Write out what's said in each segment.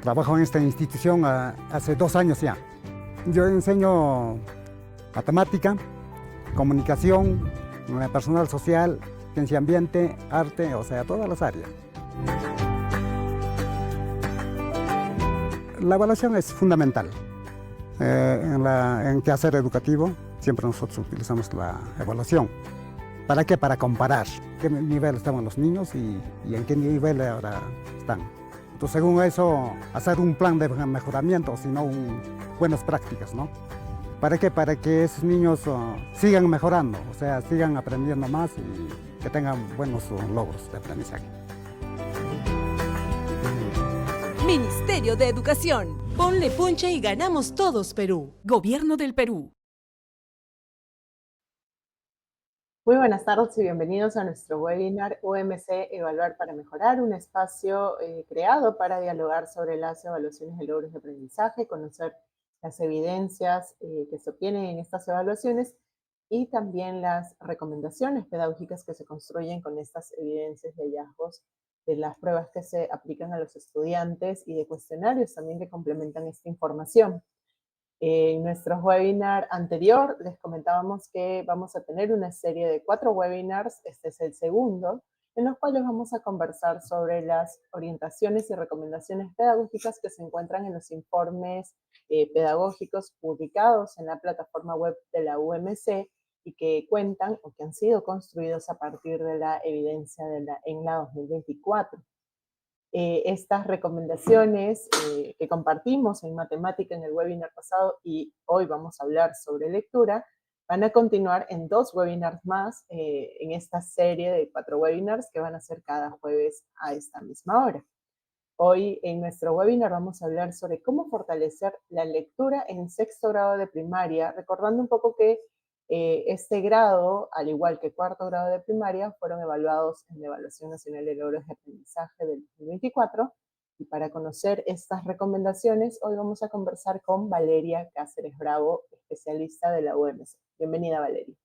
Trabajo en esta institución hace 2 años ya. Yo enseño matemática, comunicación, personal social, ciencia ambiente, arte, o sea, todas las áreas. La evaluación es fundamental. En quehacer educativo siempre nosotros utilizamos la evaluación. ¿Para qué? Para comparar qué nivel estaban los niños y en qué nivel ahora están. Entonces, según eso, hacer un plan de mejoramiento, sino buenas prácticas, ¿no? ¿Para qué? Para que esos niños sigan mejorando, o sea, sigan aprendiendo más y que tengan buenos logros de aprendizaje. Ministerio de Educación. Ponle punche y ganamos todos, Perú. Gobierno del Perú. Muy buenas tardes y bienvenidos a nuestro webinar UMC Evaluar para Mejorar, un espacio creado para dialogar sobre las evaluaciones de logros de aprendizaje, conocer las evidencias que se obtienen en estas evaluaciones y también las recomendaciones pedagógicas que se construyen con estas evidencias de hallazgos de las pruebas que se aplican a los estudiantes y de cuestionarios también que complementan esta información. En nuestro webinar anterior les comentábamos que vamos a tener una serie de 4 webinars, este es el segundo, en los cuales vamos a conversar sobre las orientaciones y recomendaciones pedagógicas que se encuentran en los informes pedagógicos publicados en la plataforma web de la UMC y que cuentan o que han sido construidos a partir de la evidencia de la ENLA 2024. Estas recomendaciones que compartimos en matemática en el webinar pasado y hoy vamos a hablar sobre lectura, van a continuar en 2 webinars más en esta serie de 4 webinars que van a ser cada jueves a esta misma hora. Hoy en nuestro webinar vamos a hablar sobre cómo fortalecer la lectura en 6º grado de primaria, recordando un poco que este grado, al igual que 4º grado de primaria, fueron evaluados en la Evaluación Nacional de Logros de Aprendizaje del 2024. Y para conocer estas recomendaciones, hoy vamos a conversar con Valeria Cáceres Bravo, especialista de la UMC. Bienvenida, Valeria.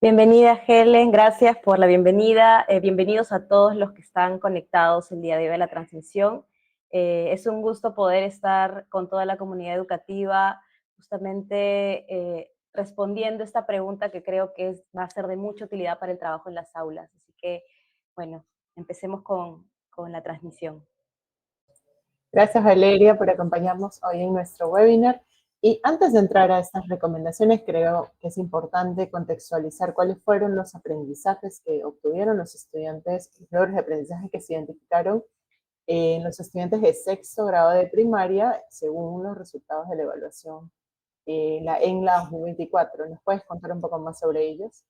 Bienvenida, Helen, gracias por la bienvenida. Bienvenidos a todos los que están conectados el día de hoy a la transmisión. Es un gusto poder estar con toda la comunidad educativa, justamente respondiendo esta pregunta que creo que va a ser de mucha utilidad para el trabajo en las aulas. Así que, bueno, empecemos con la transmisión. Gracias, Valeria, por acompañarnos hoy en nuestro webinar. Y antes de entrar a estas recomendaciones, creo que es importante contextualizar cuáles fueron los aprendizajes que obtuvieron los estudiantes, los logros de aprendizaje que se identificaron en los estudiantes de 6º grado de primaria, según los resultados de la evaluación en la 2024. ¿Nos puedes contar un poco más sobre ellos?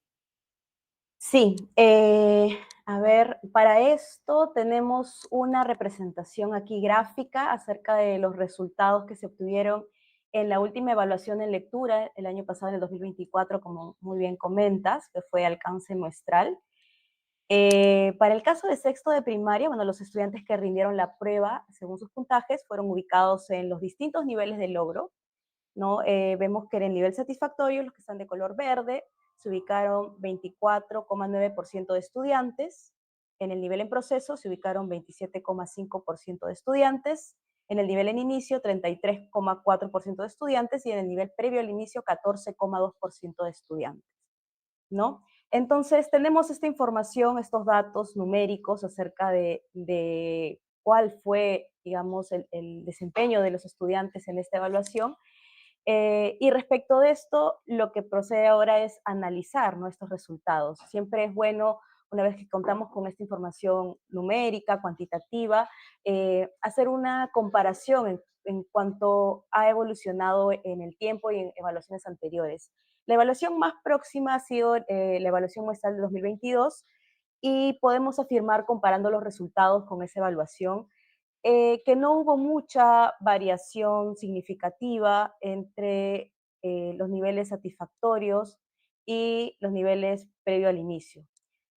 Sí, a ver, para esto tenemos una representación aquí gráfica acerca de los resultados que se obtuvieron en la última evaluación en lectura el año pasado, en el 2024, como muy bien comentas, que fue alcance muestral. Para el caso de 6º de primaria, bueno, los estudiantes que rindieron la prueba según sus puntajes fueron ubicados en los distintos niveles de logro, ¿no? Vemos que en el nivel satisfactorio, los que están de color verde, se ubicaron 24,9% de estudiantes, en el nivel en proceso se ubicaron 27,5% de estudiantes, en el nivel en inicio 33,4% de estudiantes y en el nivel previo al inicio 14,2% de estudiantes, ¿no? Entonces tenemos esta información, estos datos numéricos acerca de cuál fue, digamos, el desempeño de los estudiantes en esta evaluación. Y respecto de esto, lo que procede ahora es analizar nuestros resultados. Siempre es bueno, una vez que contamos con esta información numérica, cuantitativa, hacer una comparación en cuanto ha evolucionado en el tiempo y en evaluaciones anteriores. La evaluación más próxima ha sido la evaluación muestral de 2022 y podemos afirmar, comparando los resultados con esa evaluación, que no hubo mucha variación significativa entre los niveles satisfactorios y los niveles previo al inicio.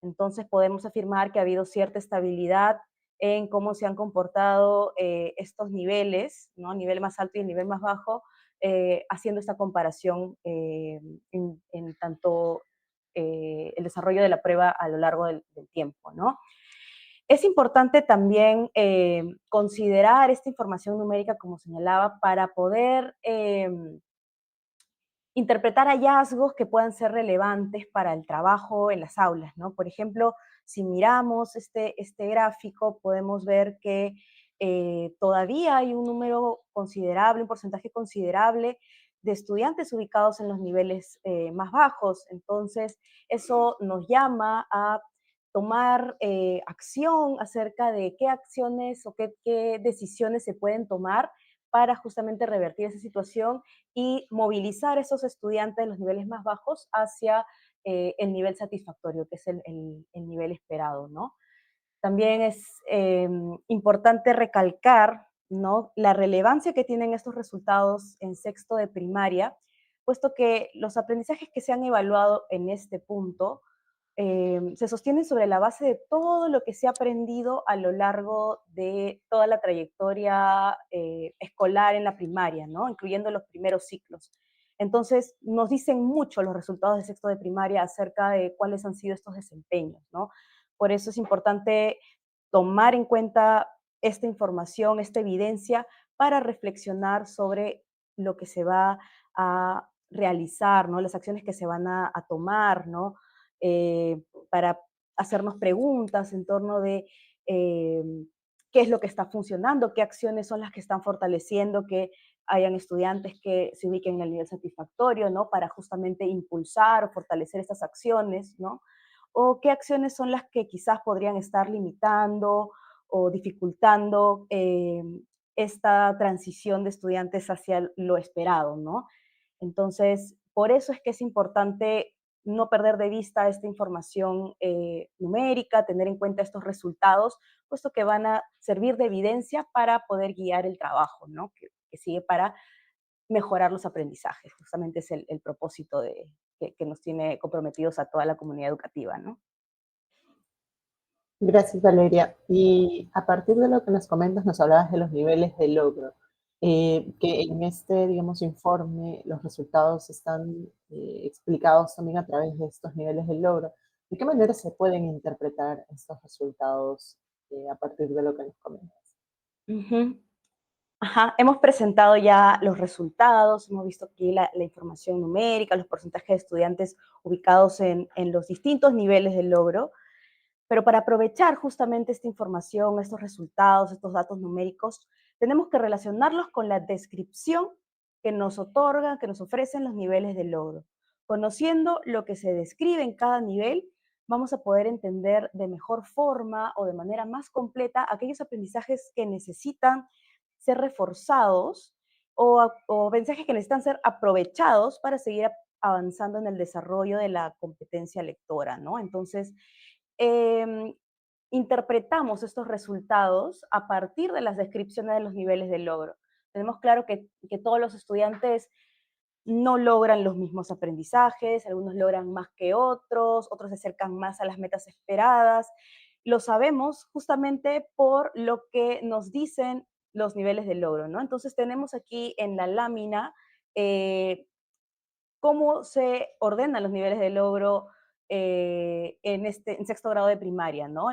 Entonces podemos afirmar que ha habido cierta estabilidad en cómo se han comportado estos niveles, ¿no? Nivel más alto y el nivel más bajo, haciendo esta comparación en tanto el desarrollo de la prueba a lo largo del tiempo, ¿no? Es importante también considerar esta información numérica, como señalaba, para poder interpretar hallazgos que puedan ser relevantes para el trabajo en las aulas, ¿no? Por ejemplo, si miramos este gráfico, podemos ver que todavía hay un número considerable, un porcentaje considerable de estudiantes ubicados en los niveles más bajos. Entonces, eso nos llama a tomar acción acerca de qué acciones o qué decisiones se pueden tomar para justamente revertir esa situación y movilizar a esos estudiantes de los niveles más bajos hacia el nivel satisfactorio, que es el nivel esperado, ¿no? También es importante recalcar, ¿no?, la relevancia que tienen estos resultados en sexto de primaria, puesto que los aprendizajes que se han evaluado en este punto se sostienen sobre la base de todo lo que se ha aprendido a lo largo de toda la trayectoria escolar en la primaria, ¿no? Incluyendo los primeros ciclos. Entonces, nos dicen mucho los resultados de sexto de primaria acerca de cuáles han sido estos desempeños, ¿no? Por eso es importante tomar en cuenta esta información, esta evidencia, para reflexionar sobre lo que se va a realizar, ¿no? Las acciones que se van a tomar, ¿no? Para hacernos preguntas en torno de eh, qué es lo que está funcionando, qué acciones son las que están fortaleciendo que hayan estudiantes que se ubiquen en el nivel satisfactorio, ¿no? Para justamente impulsar o fortalecer estas acciones, ¿no? O qué acciones son las que quizás podrían estar limitando o dificultando esta transición de estudiantes hacia lo esperado, ¿no? Entonces, por eso es que es importante no perder de vista esta información numérica, tener en cuenta estos resultados, puesto que van a servir de evidencia para poder guiar el trabajo, ¿no? Que sigue para mejorar los aprendizajes. Justamente es el propósito que nos tiene comprometidos a toda la comunidad educativa, ¿no? Gracias, Valeria. Y a partir de lo que nos comentas, nos hablabas de los niveles de logro, que en este, digamos, informe los resultados están explicados también a través de estos niveles de logro. ¿De qué manera se pueden interpretar estos resultados a partir de lo que nos comentas? Ujú. Ajá, hemos presentado ya los resultados, hemos visto aquí la información numérica, los porcentajes de estudiantes ubicados en los distintos niveles de logro. Pero para aprovechar justamente esta información, estos resultados, estos datos numéricos, tenemos que relacionarlos con la descripción que nos otorgan, que nos ofrecen los niveles de logro. Conociendo lo que se describe en cada nivel, vamos a poder entender de mejor forma o de manera más completa aquellos aprendizajes que necesitan ser reforzados o aprendizajes que necesitan ser aprovechados para seguir avanzando en el desarrollo de la competencia lectora, ¿no? Entonces, eh, interpretamos estos resultados a partir de las descripciones de los niveles de logro. Tenemos claro que todos los estudiantes no logran los mismos aprendizajes, algunos logran más que otros se acercan más a las metas esperadas. Lo sabemos justamente por lo que nos dicen los niveles de logro, ¿no? Entonces tenemos aquí en la lámina eh, cómo se ordenan los niveles de logro en sexto grado de primaria, ¿no?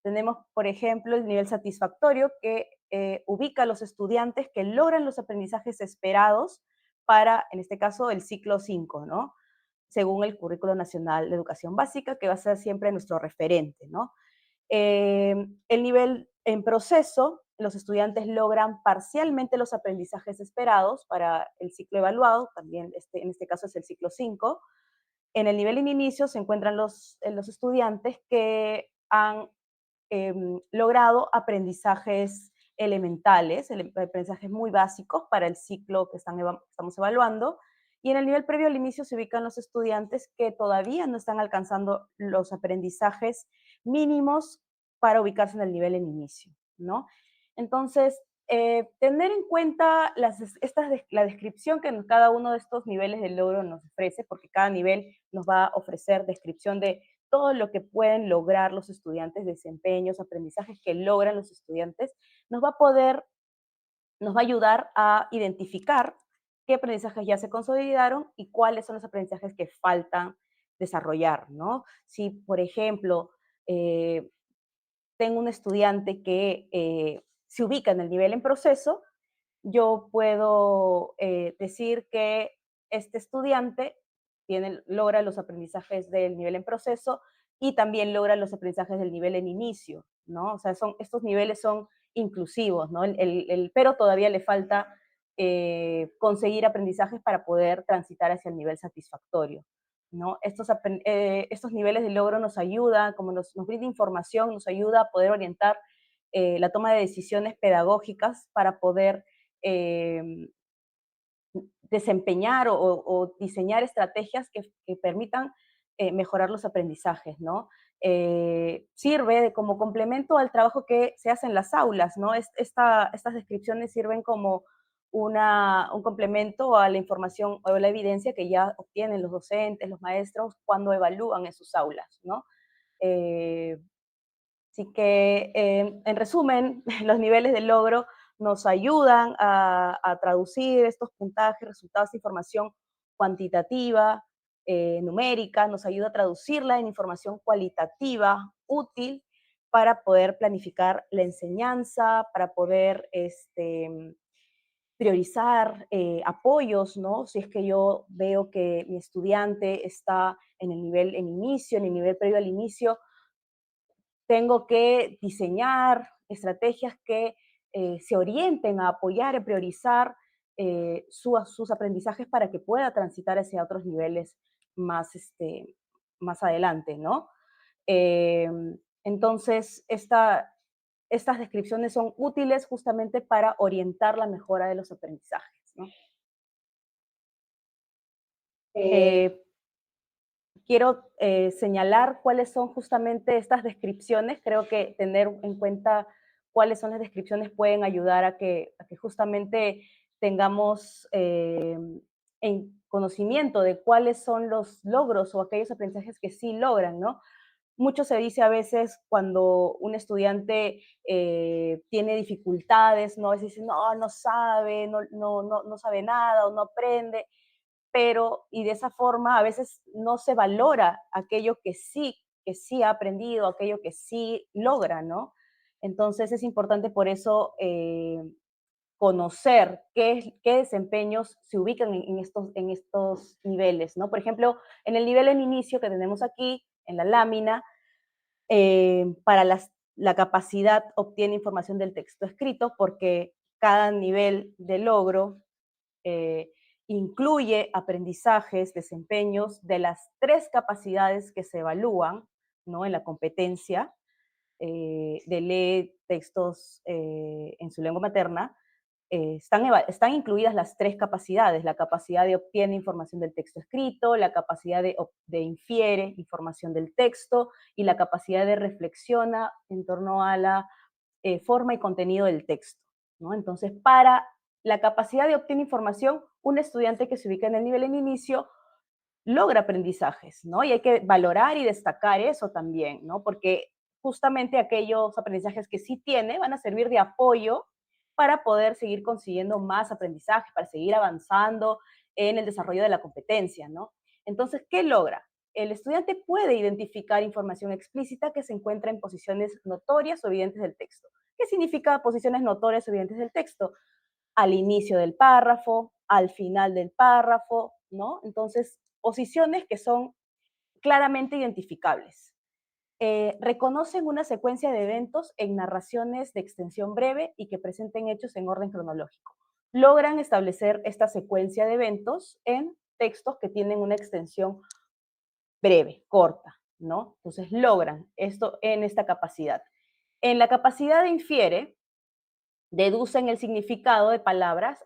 Tenemos, por ejemplo, el nivel satisfactorio que ubica a los estudiantes que logran los aprendizajes esperados para, en este caso, el ciclo 5, ¿no? Según el Currículo Nacional de Educación Básica, que va a ser siempre nuestro referente, ¿no? El nivel en proceso, los estudiantes logran parcialmente los aprendizajes esperados para el ciclo evaluado, también en este caso es el ciclo 5. En el nivel en inicio se encuentran los estudiantes que han logrado aprendizajes elementales, aprendizajes muy básicos para el ciclo que estamos evaluando. Y en el nivel previo al inicio se ubican los estudiantes que todavía no están alcanzando los aprendizajes mínimos para ubicarse en el nivel en inicio, ¿no? Entonces, tener en cuenta la descripción que cada uno de estos niveles de logro nos ofrece, porque cada nivel nos va a ofrecer descripción de todo lo que pueden lograr los estudiantes, desempeños, aprendizajes que logran los estudiantes, nos va a poder, nos va a ayudar a identificar qué aprendizajes ya se consolidaron y cuáles son los aprendizajes que faltan desarrollar, ¿no? Si, por ejemplo, eh, tengo un estudiante que se ubica en el nivel en proceso, yo puedo decir que este estudiante logra los aprendizajes del nivel en proceso y también logra los aprendizajes del nivel en inicio, ¿no? O sea, estos niveles son inclusivos, ¿no? Pero todavía le falta conseguir aprendizajes para poder transitar hacia el nivel satisfactorio, ¿no? Estos niveles de logro nos ayudan, como nos brinda información, nos ayuda a poder orientar la toma de decisiones pedagógicas para poder eh, desempeñar o diseñar estrategias que permitan mejorar los aprendizajes, ¿no? Sirve como complemento al trabajo que se hace en las aulas, ¿no? Estas descripciones sirven como un complemento a la información o la evidencia que ya obtienen los docentes, los maestros, cuando evalúan en sus aulas, ¿no? Eh, Así que, en resumen, los niveles de logro nos ayudan a traducir estos puntajes, resultados de información cuantitativa, numérica, nos ayuda a traducirla en información cualitativa, útil, para poder planificar la enseñanza, para poder priorizar apoyos, ¿no? Si es que yo veo que mi estudiante está en el nivel en inicio, en el nivel previo al inicio, tengo que diseñar estrategias que se orienten a apoyar y priorizar sus aprendizajes para que pueda transitar hacia otros niveles más, más adelante, ¿no? Eh, entonces, estas descripciones son útiles justamente para orientar la mejora de los aprendizajes, ¿no? Eh, Quiero señalar cuáles son justamente estas descripciones. Creo que tener en cuenta cuáles son las descripciones pueden ayudar a que justamente tengamos en conocimiento de cuáles son los logros o aquellos aprendizajes que sí logran, ¿no? Mucho se dice a veces cuando un estudiante tiene dificultades, ¿no? A veces dice, no, no sabe, no sabe nada o no aprende, pero y de esa forma a veces no se valora aquello que sí ha aprendido, aquello que sí logra, ¿no? Entonces es importante por eso conocer qué desempeños se ubican en estos niveles, ¿no? Por ejemplo, en el nivel en inicio que tenemos aquí, en la lámina, para la capacidad obtiene información del texto escrito porque cada nivel de logro eh, incluye aprendizajes, desempeños de las tres capacidades que se evalúan, ¿no? En la competencia de leer textos en su lengua materna. Están incluidas las tres capacidades: la capacidad de obtiene información del texto escrito, la capacidad de infiere información del texto y la capacidad de reflexiona en torno a la forma y contenido del texto, ¿no? Entonces, para la capacidad de obtener información, un estudiante que se ubica en el nivel en inicio logra aprendizajes, ¿no? Y hay que valorar y destacar eso también, ¿no? Porque justamente aquellos aprendizajes que sí tiene van a servir de apoyo para poder seguir consiguiendo más aprendizaje, para seguir avanzando en el desarrollo de la competencia, ¿no? Entonces, ¿qué logra? El estudiante puede identificar información explícita que se encuentra en posiciones notorias o evidentes del texto. ¿Qué significa posiciones notorias o evidentes del texto? Al inicio del párrafo, al final del párrafo, ¿no? Entonces, posiciones que son claramente identificables. Reconocen una secuencia de eventos en narraciones de extensión breve y que presenten hechos en orden cronológico. Logran establecer esta secuencia de eventos en textos que tienen una extensión breve, corta, ¿no? Entonces logran esto en esta capacidad. En la capacidad de infiere, deducen el significado de palabras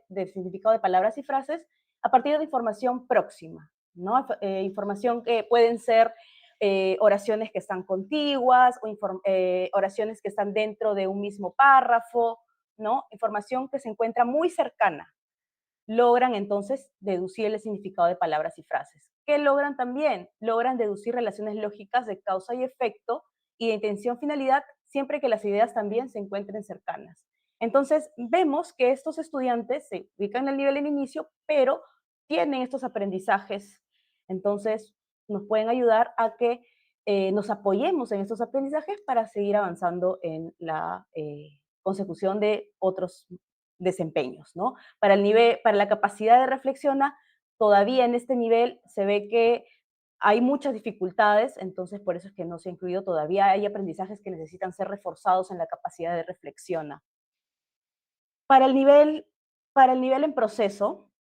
del significado de palabras y frases a partir de información próxima, ¿no? Información que pueden ser oraciones que están contiguas o oraciones que están dentro de un mismo párrafo, ¿no? Información que se encuentra muy cercana. Logran entonces deducir el significado de palabras y frases. ¿Qué logran también? Logran deducir relaciones lógicas de causa y efecto y de intención-finalidad siempre que las ideas también se encuentren cercanas. Entonces, vemos que estos estudiantes se ubican en el nivel en inicio, pero tienen estos aprendizajes. Entonces, nos pueden ayudar a que nos apoyemos en estos aprendizajes para seguir avanzando en la consecución de otros desempeños, ¿no? Para la capacidad de reflexionar, todavía en este nivel se ve que hay muchas dificultades, entonces por eso es que no se ha incluido todavía. Hay aprendizajes que necesitan ser reforzados en la capacidad de reflexión. Para el nivel, para el nivel en proceso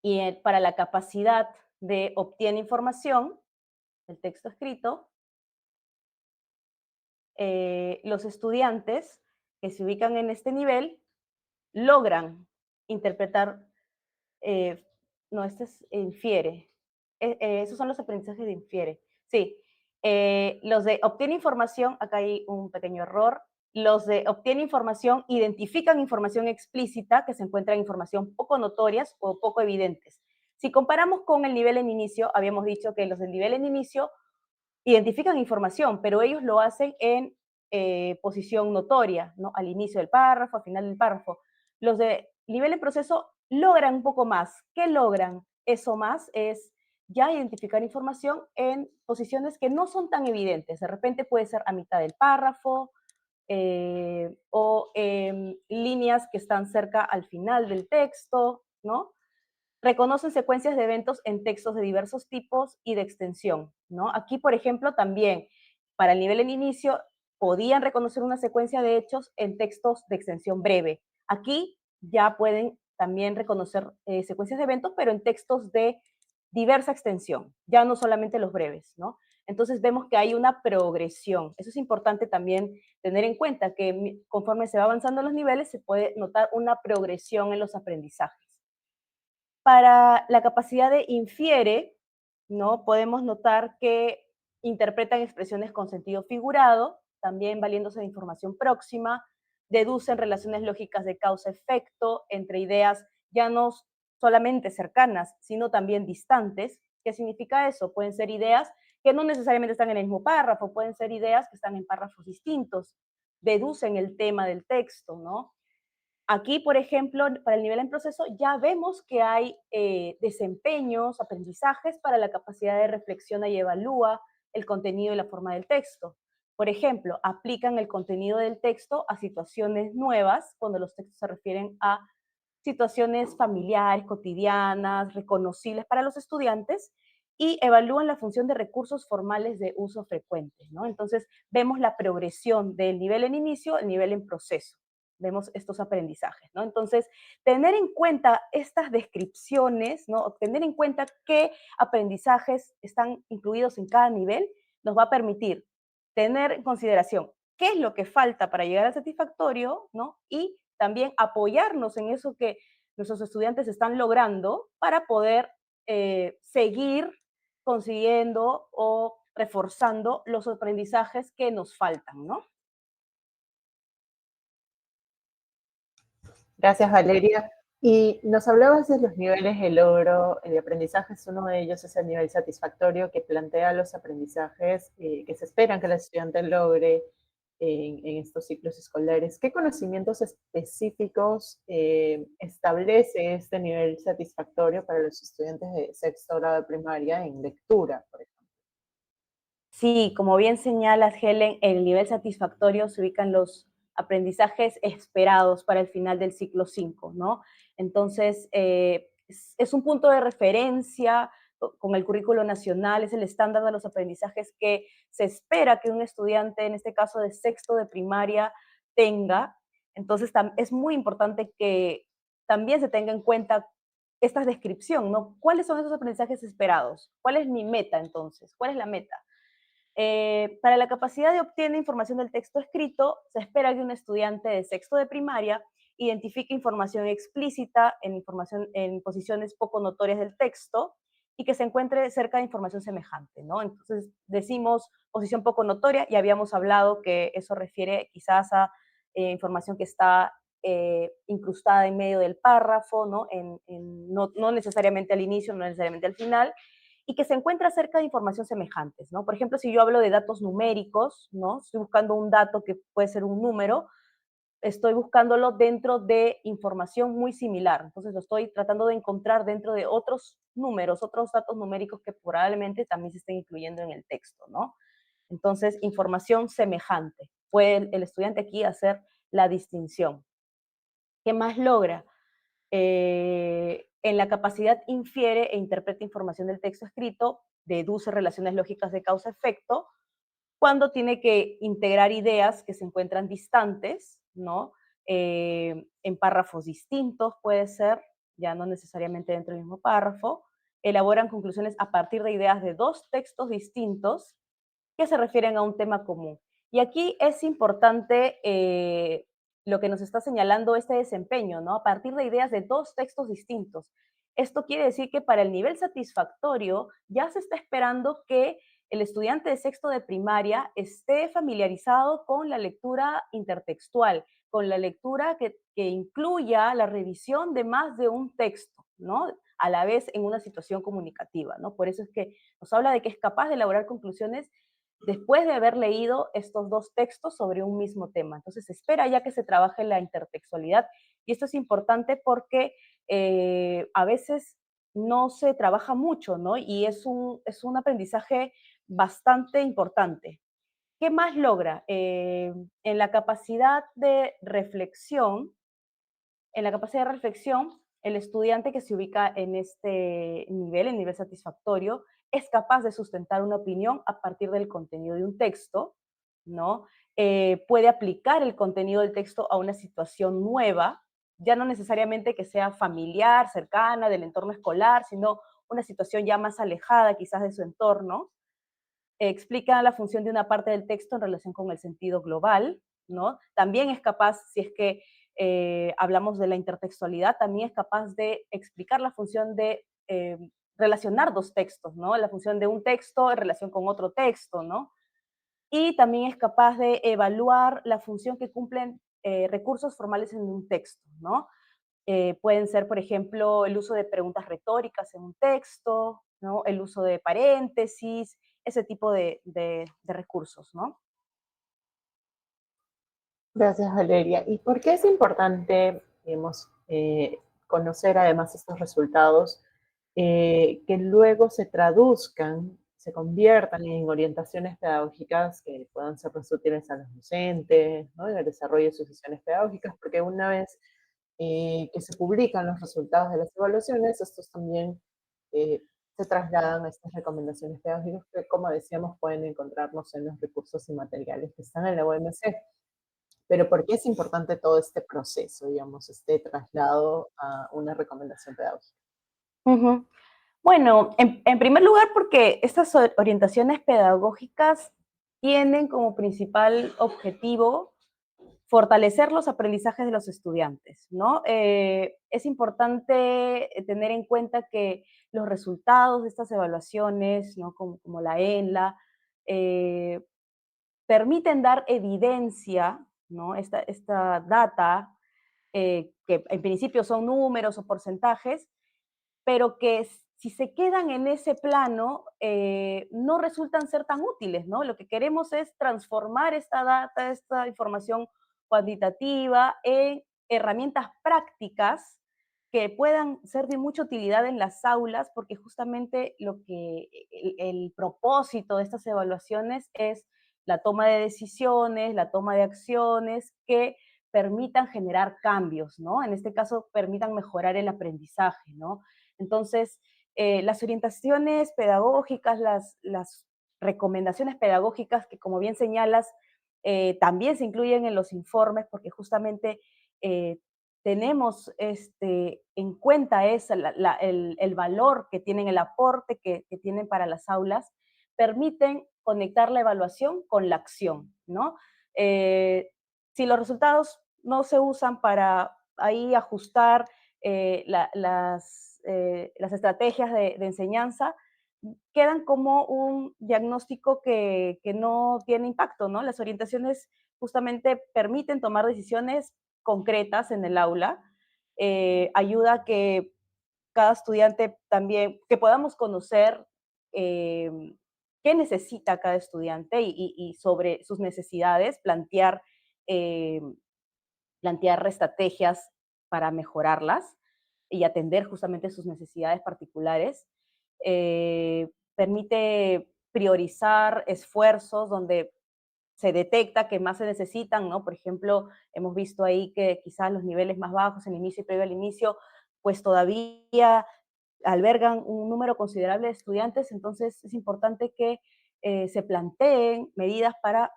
y para la capacidad de obtener información, el texto escrito, los estudiantes que se ubican en este nivel logran interpretar, eh, no, este es infiere, esos son los aprendizajes de infiere, sí. Los de obtiene información, acá hay un pequeño error, los de obtiene información identifican información explícita que se encuentra en información poco notorias o poco evidentes. Si comparamos con el nivel en inicio, habíamos dicho que los del nivel en inicio identifican información, pero ellos lo hacen en posición notoria, ¿no? Al inicio del párrafo, al final del párrafo. Los de nivel en proceso logran un poco más. ¿Qué logran? Eso más es ya identificar información en posiciones que no son tan evidentes. De repente puede ser a mitad del párrafo o líneas que están cerca al final del texto, ¿no? Reconocen secuencias de eventos en textos de diversos tipos y de extensión, ¿no? Aquí, por ejemplo, también para el nivel en inicio podían reconocer una secuencia de hechos en textos de extensión breve. Aquí ya pueden también reconocer secuencias de eventos, pero en textos de diversa extensión, ya no solamente los breves, ¿no? Entonces vemos que hay una progresión. Eso es importante también tener en cuenta, que conforme se va avanzando en los niveles se puede notar una progresión en los aprendizajes. Para la capacidad de infiere, ¿no? Podemos notar que interpretan expresiones con sentido figurado, también valiéndose de información próxima, deducen relaciones lógicas de causa-efecto entre ideas ya no solamente cercanas, sino también distantes. ¿Qué significa eso? Pueden ser ideas que no necesariamente están en el mismo párrafo, pueden ser ideas que están en párrafos distintos, deducen el tema del texto, ¿no? Aquí, por ejemplo, para el nivel en proceso, ya vemos que hay desempeños, aprendizajes para la capacidad de reflexión y evalúa el contenido y la forma del texto. Por ejemplo, aplican el contenido del texto a situaciones nuevas, cuando los textos se refieren a situaciones familiares, cotidianas, reconocibles para los estudiantes, y evalúan la función de recursos formales de uso frecuente, ¿no? Entonces, vemos la progresión del nivel en inicio al nivel en proceso. Vemos estos aprendizajes, ¿no? Entonces, tener en cuenta estas descripciones, ¿no? Tener en cuenta qué aprendizajes están incluidos en cada nivel, nos va a permitir tener en consideración qué es lo que falta para llegar al satisfactorio, ¿no? Y también apoyarnos en eso que nuestros estudiantes están logrando para poder seguir consiguiendo o reforzando los aprendizajes que nos faltan, ¿no? Gracias, Valeria. Y nos hablabas de los niveles de logro, de aprendizajes. Uno de ellos es el nivel satisfactorio, que plantea los aprendizajes que se esperan que el estudiante logre en estos ciclos escolares. ¿Qué conocimientos específicos establece este nivel satisfactorio para los estudiantes de sexto grado de primaria en lectura, por ejemplo? Sí, como bien señalas, Helen, en el nivel satisfactorio se ubican los aprendizajes esperados para el final del ciclo 5, ¿no? Entonces, es un punto de referencia con el currículo nacional, es el estándar de los aprendizajes que se espera que un estudiante, en este caso de sexto de primaria, tenga. Entonces, es muy importante que también se tenga en cuenta esta descripción, ¿no? ¿Cuáles son esos aprendizajes esperados? ¿Cuál es mi meta entonces? ¿Cuál es la meta? Para la capacidad de obtener información del texto escrito, se espera que un estudiante de sexto de primaria identifique información explícita en posiciones poco notorias del texto y que se encuentre cerca de información semejante, ¿no? Entonces, decimos posición poco notoria y habíamos hablado que eso refiere quizás a información que está incrustada en medio del párrafo, ¿no? No necesariamente al inicio, no necesariamente al final, y que se encuentra cerca de información semejantes, ¿no? Por ejemplo, si yo hablo de datos numéricos, ¿no? Estoy buscando un dato que puede ser un número, estoy buscándolo dentro de información muy similar. Entonces lo estoy tratando de encontrar dentro de otros números, otros datos numéricos que probablemente también se estén incluyendo en el texto, ¿no? Entonces, información semejante. Puede el estudiante aquí hacer la distinción. ¿Qué más logra? En la capacidad infiere e interpreta información del texto escrito, deduce relaciones lógicas de causa-efecto, cuando tiene que integrar ideas que se encuentran distantes, ¿no? En párrafos distintos puede ser, ya no necesariamente dentro del mismo párrafo, elaboran conclusiones a partir de ideas de dos textos distintos que se refieren a un tema común. Y aquí es importante lo que nos está señalando este desempeño, ¿no? A partir de ideas de dos textos distintos. Esto quiere decir que para el nivel satisfactorio ya se está esperando que el estudiante de sexto de primaria esté familiarizado con la lectura intertextual, con la lectura que incluya la revisión de más de un texto, ¿no? A la vez en una situación comunicativa, ¿no? Por eso es que nos habla de que es capaz de elaborar conclusiones después de haber leído estos dos textos sobre un mismo tema. Entonces, se espera ya que se trabaje la intertextualidad. Y esto es importante porque a veces no se trabaja mucho, ¿no? Y es un aprendizaje bastante importante. ¿Qué más logra? En la capacidad de reflexión, el estudiante que se ubica en este nivel, el nivel satisfactorio, es capaz de sustentar una opinión a partir del contenido de un texto, ¿no? Puede aplicar el contenido del texto a una situación nueva, ya no necesariamente que sea familiar, cercana, del entorno escolar, sino una situación ya más alejada quizás de su entorno. Explica la función de una parte del texto en relación con el sentido global, ¿no? También es capaz, si es que hablamos de la intertextualidad, también es capaz de explicar la función de relacionar dos textos, ¿no? La función de un texto en relación con otro texto, ¿no? Y también es capaz de evaluar la función que cumplen recursos formales en un texto, ¿no? Pueden ser, por ejemplo, el uso de preguntas retóricas en un texto, ¿no? El uso de paréntesis, ese tipo de recursos, ¿no? Gracias, Valeria. ¿Y por qué es importante, digamos, conocer además estos resultados que luego se traduzcan, se conviertan en orientaciones pedagógicas que puedan ser útiles a los docentes, ¿no? En el desarrollo de sus sesiones pedagógicas? Porque una vez que se publican los resultados de las evaluaciones, estos también se trasladan a estas recomendaciones pedagógicas que, como decíamos, pueden encontrarnos en los recursos y materiales que están en la OMC. Pero ¿por qué es importante todo este proceso, digamos, este traslado a una recomendación pedagógica? Ujú. Bueno, en primer lugar, porque estas orientaciones pedagógicas tienen como principal objetivo fortalecer los aprendizajes de los estudiantes, ¿no? Es importante tener en cuenta que los resultados de estas evaluaciones, ¿no? Como la ENLA, eh, permiten dar evidencia, ¿no? Esta data, que en principio son números o porcentajes, pero que si se quedan en ese plano, no resultan ser tan útiles, ¿no? Lo que queremos es transformar esta data, esta información cuantitativa en herramientas prácticas que puedan ser de mucha utilidad en las aulas, porque justamente el propósito de estas evaluaciones es la toma de decisiones, la toma de acciones que permitan generar cambios, ¿no? En este caso, permitan mejorar el aprendizaje, ¿no? Entonces, las orientaciones pedagógicas, las recomendaciones pedagógicas, que como bien señalas, también se incluyen en los informes, porque justamente tenemos en cuenta el valor que tienen, el aporte que tienen para las aulas, permiten conectar la evaluación con la acción, ¿no? Si los resultados no se usan para ahí ajustar las estrategias de enseñanza, quedan como un diagnóstico que no tiene impacto, ¿no? Las orientaciones justamente permiten tomar decisiones concretas en el aula, ayuda a que cada estudiante también, que podamos conocer eh, qué necesita cada estudiante y sobre sus necesidades, plantear eh, plantear estrategias para mejorarlas y atender justamente sus necesidades particulares. Permite priorizar esfuerzos donde se detecta que más se necesitan, ¿no? Por ejemplo, hemos visto ahí que quizás los niveles más bajos en inicio y previo al inicio, pues todavía albergan un número considerable de estudiantes, entonces es importante que se planteen medidas para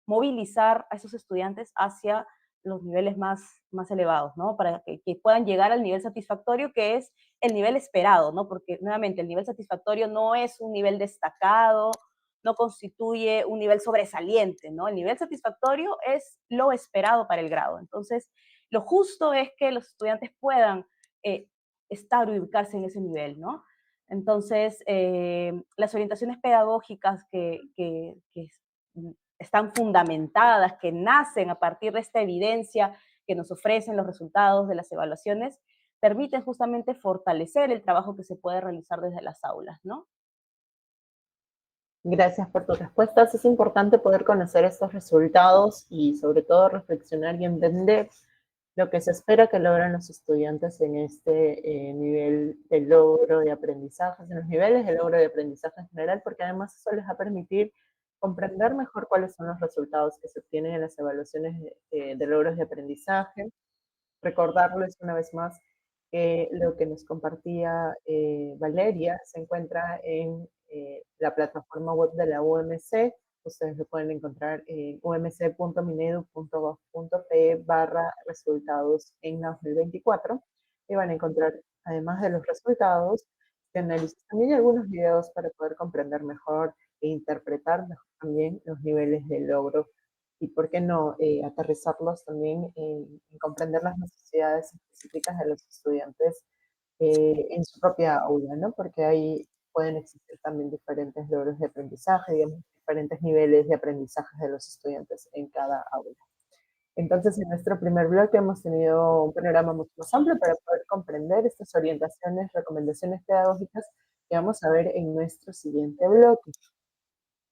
movilizar a esos estudiantes hacia los niveles más elevados, ¿no? Para que puedan llegar al nivel satisfactorio, que es el nivel esperado, ¿no? Porque nuevamente el nivel satisfactorio no es un nivel destacado, no constituye un nivel sobresaliente, ¿no? El nivel satisfactorio es lo esperado para el grado. Entonces, lo justo es que los estudiantes puedan estar o ubicarse en ese nivel, ¿no? Entonces, las orientaciones pedagógicas que están fundamentadas, que nacen a partir de esta evidencia que nos ofrecen los resultados de las evaluaciones, permiten justamente fortalecer el trabajo que se puede realizar desde las aulas, ¿no? Gracias por tus respuestas. Es importante poder conocer estos resultados y sobre todo reflexionar y entender lo que se espera que logren los estudiantes en este nivel de logro de aprendizaje, en los niveles de logro de aprendizaje en general, porque además eso les va a permitir comprender mejor cuáles son los resultados que se obtienen en las evaluaciones de logros de aprendizaje. Recordarles una vez más que lo que nos compartía Valeria se encuentra en la plataforma web de la UMC. Ustedes lo pueden encontrar en umc.minedu.gov.pe/resultados en 2024 y van a encontrar, además de los resultados, también algunos videos para poder comprender mejor e interpretar mejor también los niveles de logro y, por qué no, aterrizarlos también en comprender las necesidades específicas de los estudiantes en su propia aula, ¿no? Porque ahí pueden existir también diferentes logros de aprendizaje, digamos, diferentes niveles de aprendizaje de los estudiantes en cada aula. Entonces, en nuestro primer bloque hemos tenido un panorama mucho más amplio para poder comprender estas orientaciones, recomendaciones pedagógicas que vamos a ver en nuestro siguiente bloque.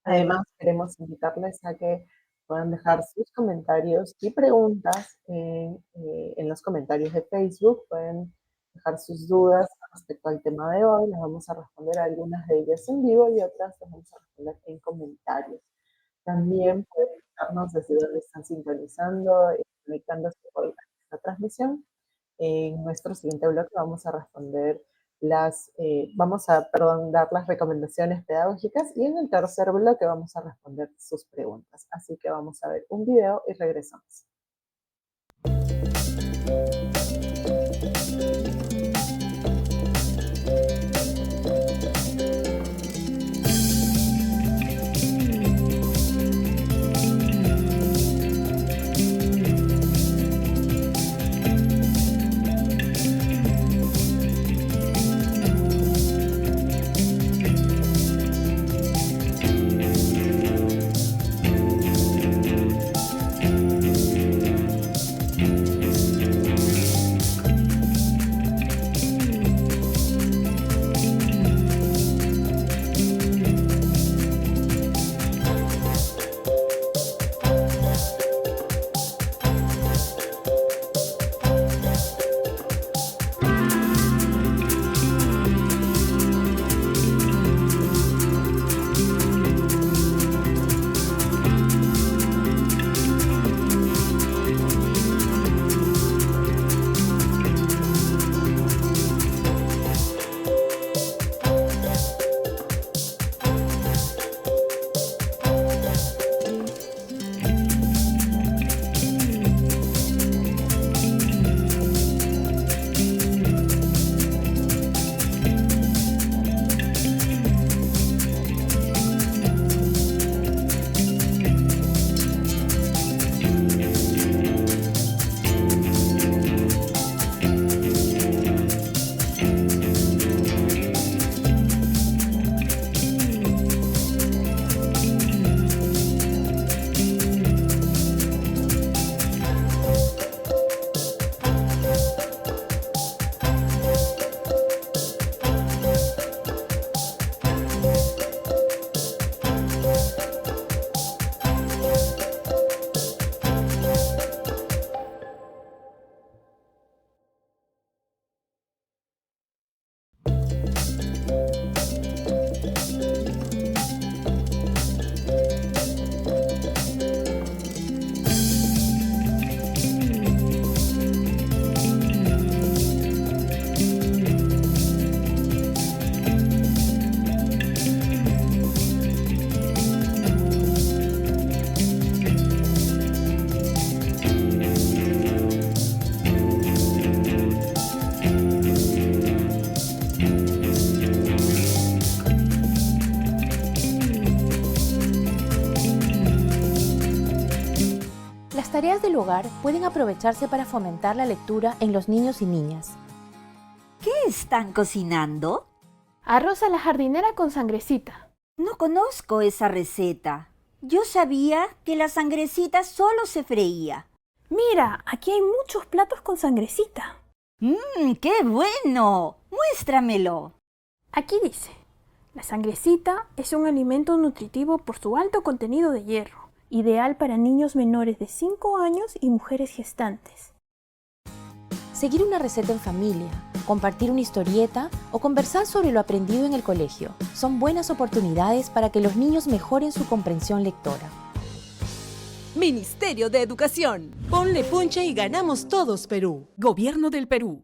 Además, queremos invitarles a que puedan dejar sus comentarios y preguntas en los comentarios de Facebook. Pueden dejar sus dudas respecto al tema de hoy. Les vamos a responder a algunas de ellas en vivo y otras las vamos a responder en comentarios. También pueden contarnos desde dónde están sintonizando y conectándose por esta transmisión. En nuestro siguiente bloque vamos a responder dar las recomendaciones pedagógicas y en el tercer bloque vamos a responder sus preguntas. Así que vamos a ver un video y regresamos. tareas del hogar pueden aprovecharse para fomentar la lectura en los niños y niñas. ¿Qué están cocinando? Arroz a la jardinera con sangrecita. No conozco esa receta. Yo sabía que la sangrecita solo se freía. Mira, aquí hay muchos platos con sangrecita. ¡Qué bueno! ¡Muéstramelo! Aquí dice, la sangrecita es un alimento nutritivo por su alto contenido de hierro, ideal para niños menores de 5 años y mujeres gestantes. Seguir una receta en familia, compartir una historieta o conversar sobre lo aprendido en el colegio son buenas oportunidades para que los niños mejoren su comprensión lectora. Ministerio de Educación. Ponle punche y ganamos todos Perú. Gobierno del Perú.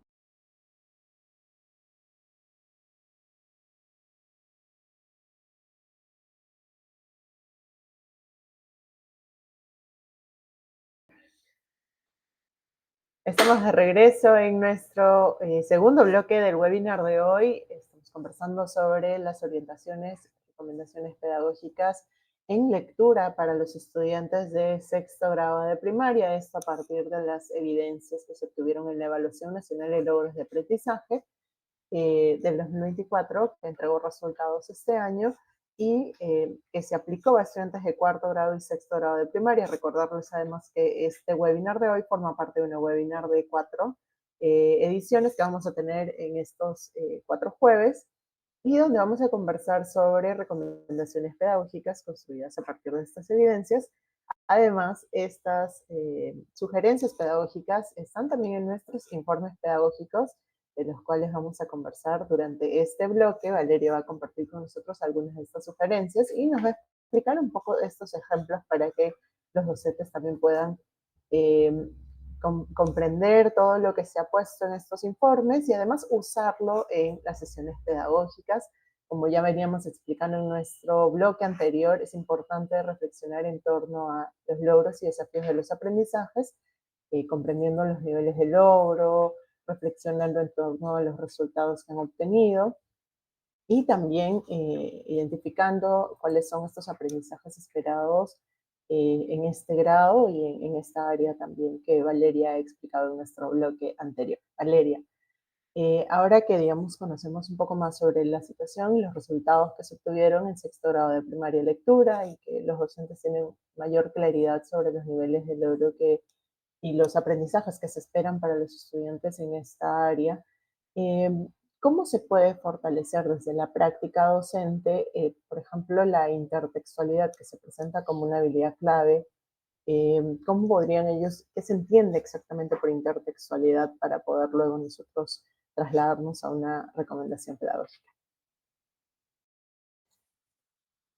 Estamos de regreso en nuestro segundo bloque del webinar de hoy. Estamos conversando sobre las orientaciones y recomendaciones pedagógicas en lectura para los estudiantes de sexto grado de primaria. Esto a partir de las evidencias que se obtuvieron en la Evaluación Nacional de Logros de Aprendizaje del 2024, que entregó resultados este año y que se aplicó a estudiantes de cuarto grado y sexto grado de primaria. Recordarles además que este webinar de hoy forma parte de una webinar de 4 ediciones que vamos a tener en estos 4 jueves y donde vamos a conversar sobre recomendaciones pedagógicas construidas a partir de estas evidencias. Además, estas sugerencias pedagógicas están también en nuestros informes pedagógicos, de los cuales vamos a conversar durante este bloque. Valeria va a compartir con nosotros algunas de estas sugerencias y nos va a explicar un poco de estos ejemplos para que los docentes también puedan comprender todo lo que se ha puesto en estos informes y además usarlo en las sesiones pedagógicas. Como ya veníamos explicando en nuestro bloque anterior, es importante reflexionar en torno a los logros y desafíos de los aprendizajes, comprendiendo los niveles de logro, reflexionando en torno a los resultados que han obtenido y también identificando cuáles son estos aprendizajes esperados en este grado y en esta área también que Valeria ha explicado en nuestro bloque anterior. Valeria, ahora que, digamos, conocemos un poco más sobre la situación y los resultados que se obtuvieron en sexto grado de primaria de lectura y que los docentes tienen mayor claridad sobre los niveles de logro y los aprendizajes que se esperan para los estudiantes en esta área, ¿cómo se puede fortalecer desde la práctica docente, por ejemplo, la intertextualidad que se presenta como una habilidad clave? ¿Cómo podrían ellos, qué se entiende exactamente por intertextualidad para poder luego nosotros trasladarnos a una recomendación pedagógica?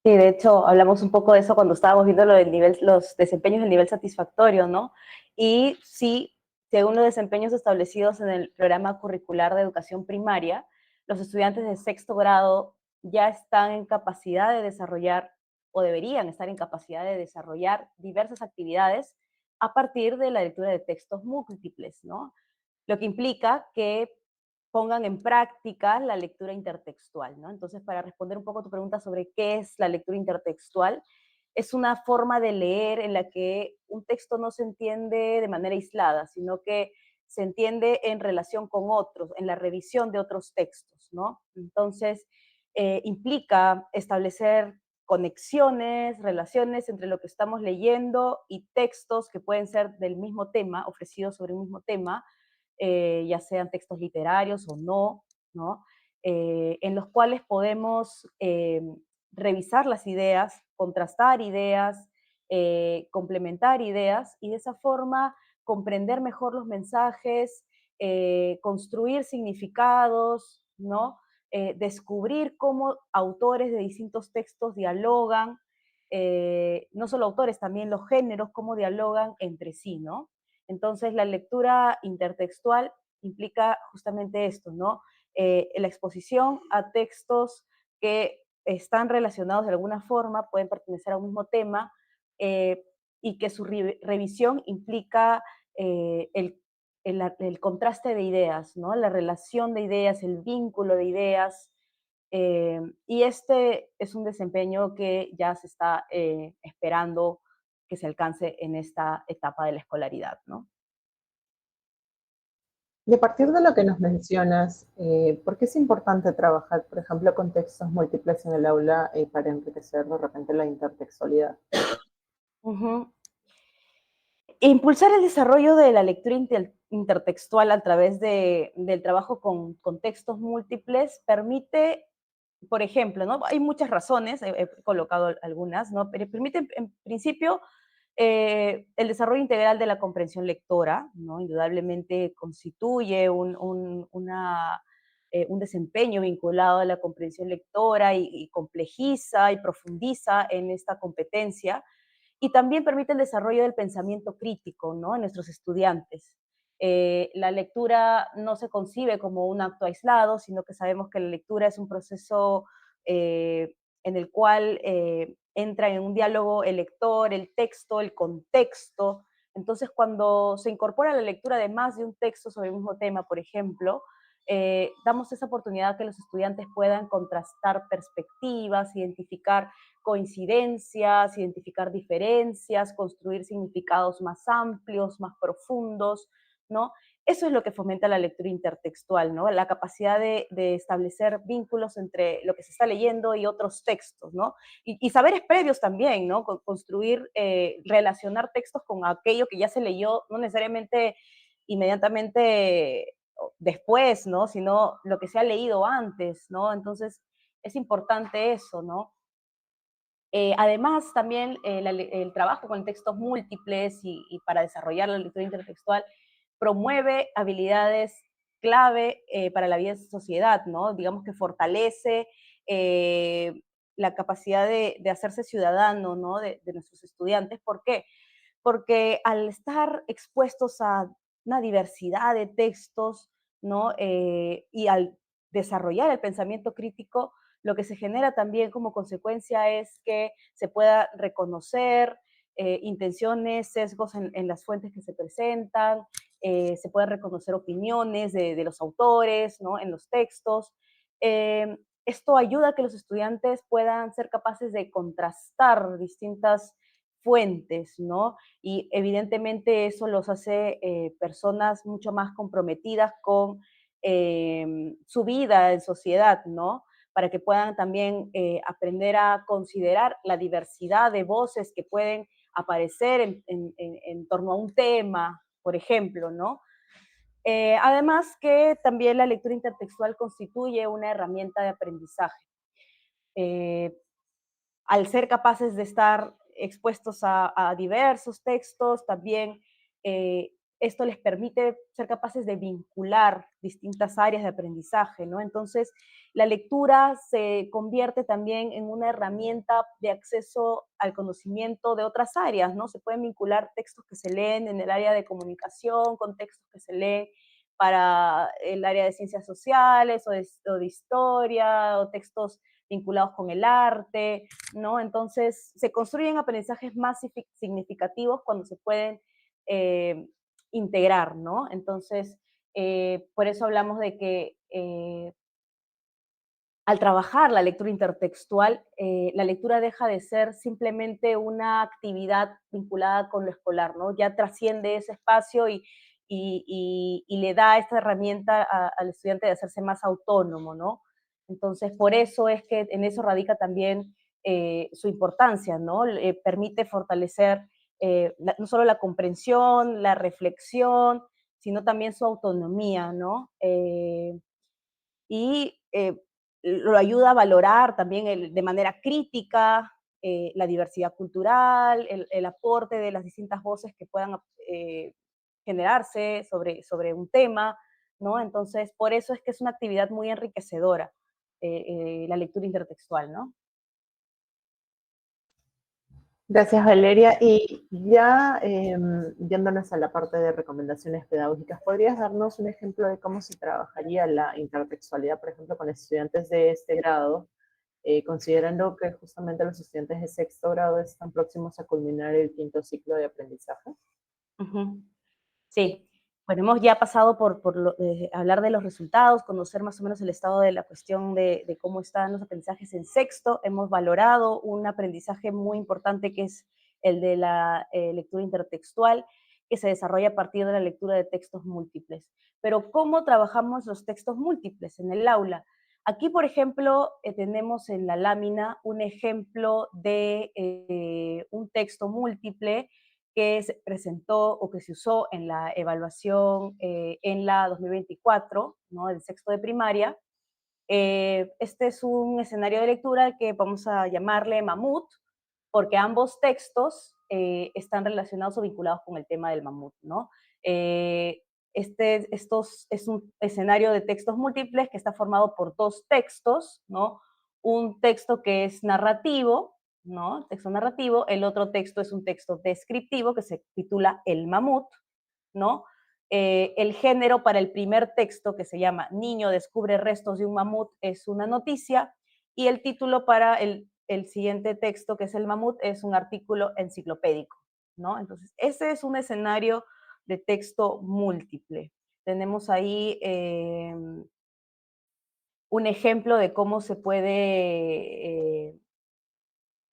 Sí, de hecho, hablamos un poco de eso cuando estábamos viendo lo del nivel, los desempeños del nivel satisfactorio, ¿no? Y sí, según los desempeños establecidos en el programa curricular de educación primaria, los estudiantes de sexto grado ya están en capacidad de desarrollar, o deberían estar en capacidad de desarrollar diversas actividades a partir de la lectura de textos múltiples, ¿no? Lo que implica que pongan en práctica la lectura intertextual, ¿no? Entonces, para responder un poco a tu pregunta sobre qué es la lectura intertextual, es una forma de leer en la que un texto no se entiende de manera aislada, sino que se entiende en relación con otros, en la revisión de otros textos, ¿no? Entonces, implica establecer conexiones, relaciones entre lo que estamos leyendo y textos que pueden ser del mismo tema, ofrecidos sobre un mismo tema, ya sean textos literarios o no, ¿no? En los cuales podemos revisar las ideas, contrastar ideas, complementar ideas y de esa forma comprender mejor los mensajes, construir significados, ¿no? Descubrir cómo autores de distintos textos dialogan, no solo autores, también los géneros, cómo dialogan entre sí, ¿no? Entonces, la lectura intertextual implica justamente esto, ¿no? La exposición a textos que están relacionados de alguna forma, pueden pertenecer a un mismo tema, y que su revisión implica el contraste de ideas, ¿no? La relación de ideas, el vínculo de ideas, y este es un desempeño que ya se está esperando que se alcance en esta etapa de la escolaridad, ¿no? Y a partir de lo que nos mencionas, ¿por qué es importante trabajar, por ejemplo, con textos múltiples en el aula para enriquecer de repente la intertextualidad? Uh-huh. Impulsar el desarrollo de la lectura intertextual a través del trabajo con textos múltiples permite, por ejemplo, ¿no? Hay muchas razones, he colocado algunas, ¿no? Pero permite, en principio, el desarrollo integral de la comprensión lectora, ¿no? Indudablemente constituye un desempeño vinculado a la comprensión lectora y complejiza y profundiza en esta competencia, y también permite el desarrollo del pensamiento crítico, ¿no? En nuestros estudiantes. La lectura no se concibe como un acto aislado, sino que sabemos que la lectura es un proceso en el cual entra en un diálogo el lector, el texto, el contexto. Entonces, cuando se incorpora la lectura de más de un texto sobre el mismo tema, por ejemplo, damos esa oportunidad a que los estudiantes puedan contrastar perspectivas, identificar coincidencias, identificar diferencias, construir significados más amplios, más profundos, ¿no? Eso es lo que fomenta la lectura intertextual, ¿no? La capacidad de establecer vínculos entre lo que se está leyendo y otros textos, ¿no? Y saberes previos también, ¿no? Construir, relacionar textos con aquello que ya se leyó, no necesariamente inmediatamente después, ¿no? Sino lo que se ha leído antes, ¿no? Entonces, es importante eso, ¿no? Además, también el trabajo con textos múltiples y para desarrollar la lectura intertextual promueve habilidades clave para la vida en sociedad, ¿no? Digamos que fortalece la capacidad de hacerse ciudadano, ¿no? De nuestros estudiantes. ¿Por qué? Porque al estar expuestos a una diversidad de textos, ¿no? Y al desarrollar el pensamiento crítico, lo que se genera también como consecuencia es que se pueda reconocer intenciones, sesgos en las fuentes que se presentan, se pueden reconocer opiniones de los autores, ¿no? En los textos. Esto ayuda a que los estudiantes puedan ser capaces de contrastar distintas fuentes, ¿no? Y evidentemente eso los hace personas mucho más comprometidas con su vida en sociedad, ¿no? Para que puedan también aprender a considerar la diversidad de voces que pueden aparecer en torno a un tema, por ejemplo, ¿no? Además que también la lectura intertextual constituye una herramienta de aprendizaje. Eh, Al ser capaces de estar expuestos a diversos textos, también esto les permite ser capaces de vincular distintas áreas de aprendizaje, ¿no? Entonces, la lectura se convierte también en una herramienta de acceso al conocimiento de otras áreas, ¿no? Se pueden vincular textos que se leen en el área de comunicación con textos que se leen para el área de ciencias sociales o de historia, o textos vinculados con el arte, ¿no? Entonces, se construyen aprendizajes más significativos cuando se pueden integrar, ¿no? Entonces, por eso hablamos de que al trabajar la lectura intertextual, la lectura deja de ser simplemente una actividad vinculada con lo escolar, ¿no? Ya trasciende ese espacio y le da esta herramienta al estudiante de hacerse más autónomo, ¿no? Entonces, por eso es que en eso radica también su importancia, ¿no? Permite fortalecer no solo la comprensión, la reflexión, sino también su autonomía, ¿no? Y lo ayuda a valorar también de manera crítica la diversidad cultural, el aporte de las distintas voces que puedan generarse sobre un tema, ¿no? Entonces, por eso es que es una actividad muy enriquecedora, la lectura intertextual, ¿no? Gracias, Valeria. Y ya yéndonos a la parte de recomendaciones pedagógicas, ¿podrías darnos un ejemplo de cómo se trabajaría la intertextualidad, por ejemplo, con estudiantes de este grado, considerando que justamente los estudiantes de sexto grado están próximos a culminar el quinto ciclo de aprendizaje? Ujú. Sí, bueno, hemos ya pasado hablar de los resultados, conocer más o menos el estado de la cuestión de cómo están los aprendizajes en sexto. Hemos valorado un aprendizaje muy importante que es el de la lectura intertextual, que se desarrolla a partir de la lectura de textos múltiples. Pero ¿cómo trabajamos los textos múltiples en el aula? Aquí, por ejemplo, tenemos en la lámina un ejemplo de un texto múltiple que se presentó o que se usó en la evaluación en la 2024, ¿no? Del sexto de primaria. Este es un escenario de lectura que vamos a llamarle mamut, porque ambos textos están relacionados o vinculados con el tema del mamut, ¿no? Estos es un escenario de textos múltiples que está formado por dos textos, ¿no? Un texto que es narrativo, ¿no? Texto narrativo, el otro texto es un texto descriptivo que se titula El mamut, ¿no? El género para el primer texto, que se llama Niño descubre restos de un mamut, es una noticia, y el título para el siguiente texto, que es el mamut, es un artículo enciclopédico, ¿no? Entonces, ese es un escenario de texto múltiple. Tenemos ahí un ejemplo de cómo se puede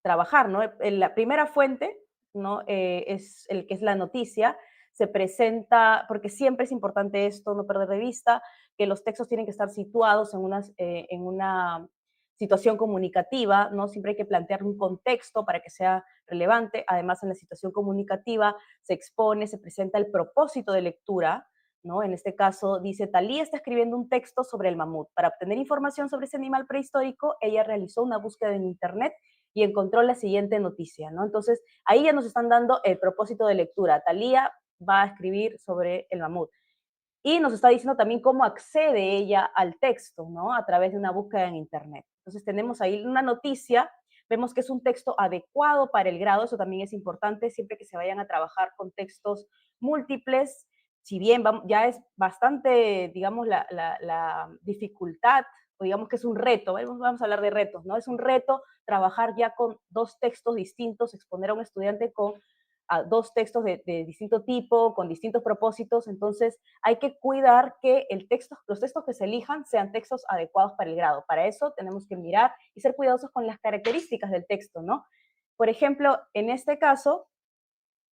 trabajar, ¿no? La primera fuente, ¿no? Es el que es la noticia, se presenta, porque siempre es importante esto, no perder de vista, que los textos tienen que estar situados en una situación comunicativa, ¿no? Siempre hay que plantear un contexto para que sea relevante. Además, en la situación comunicativa se expone, se presenta el propósito de lectura, ¿no? En este caso dice, Thalía está escribiendo un texto sobre el mamut. Para obtener información sobre ese animal prehistórico, ella realizó una búsqueda en internet y encontró la siguiente noticia, ¿no? Entonces, ahí ya nos están dando el propósito de lectura. Thalía va a escribir sobre el mamut. Y nos está diciendo también cómo accede ella al texto, ¿no? A través de una búsqueda en Internet. Entonces, tenemos ahí una noticia, vemos que es un texto adecuado para el grado, eso también es importante, siempre que se vayan a trabajar con textos múltiples, si bien ya es bastante, digamos, la dificultad, o digamos que es un reto, vamos a hablar de retos, ¿no? Es un reto trabajar ya con dos textos distintos, exponer a un estudiante con a dos textos de distinto tipo, con distintos propósitos, entonces hay que cuidar que los textos que se elijan sean textos adecuados para el grado. Para eso tenemos que mirar y ser cuidadosos con las características del texto, ¿no? Por ejemplo, en este caso,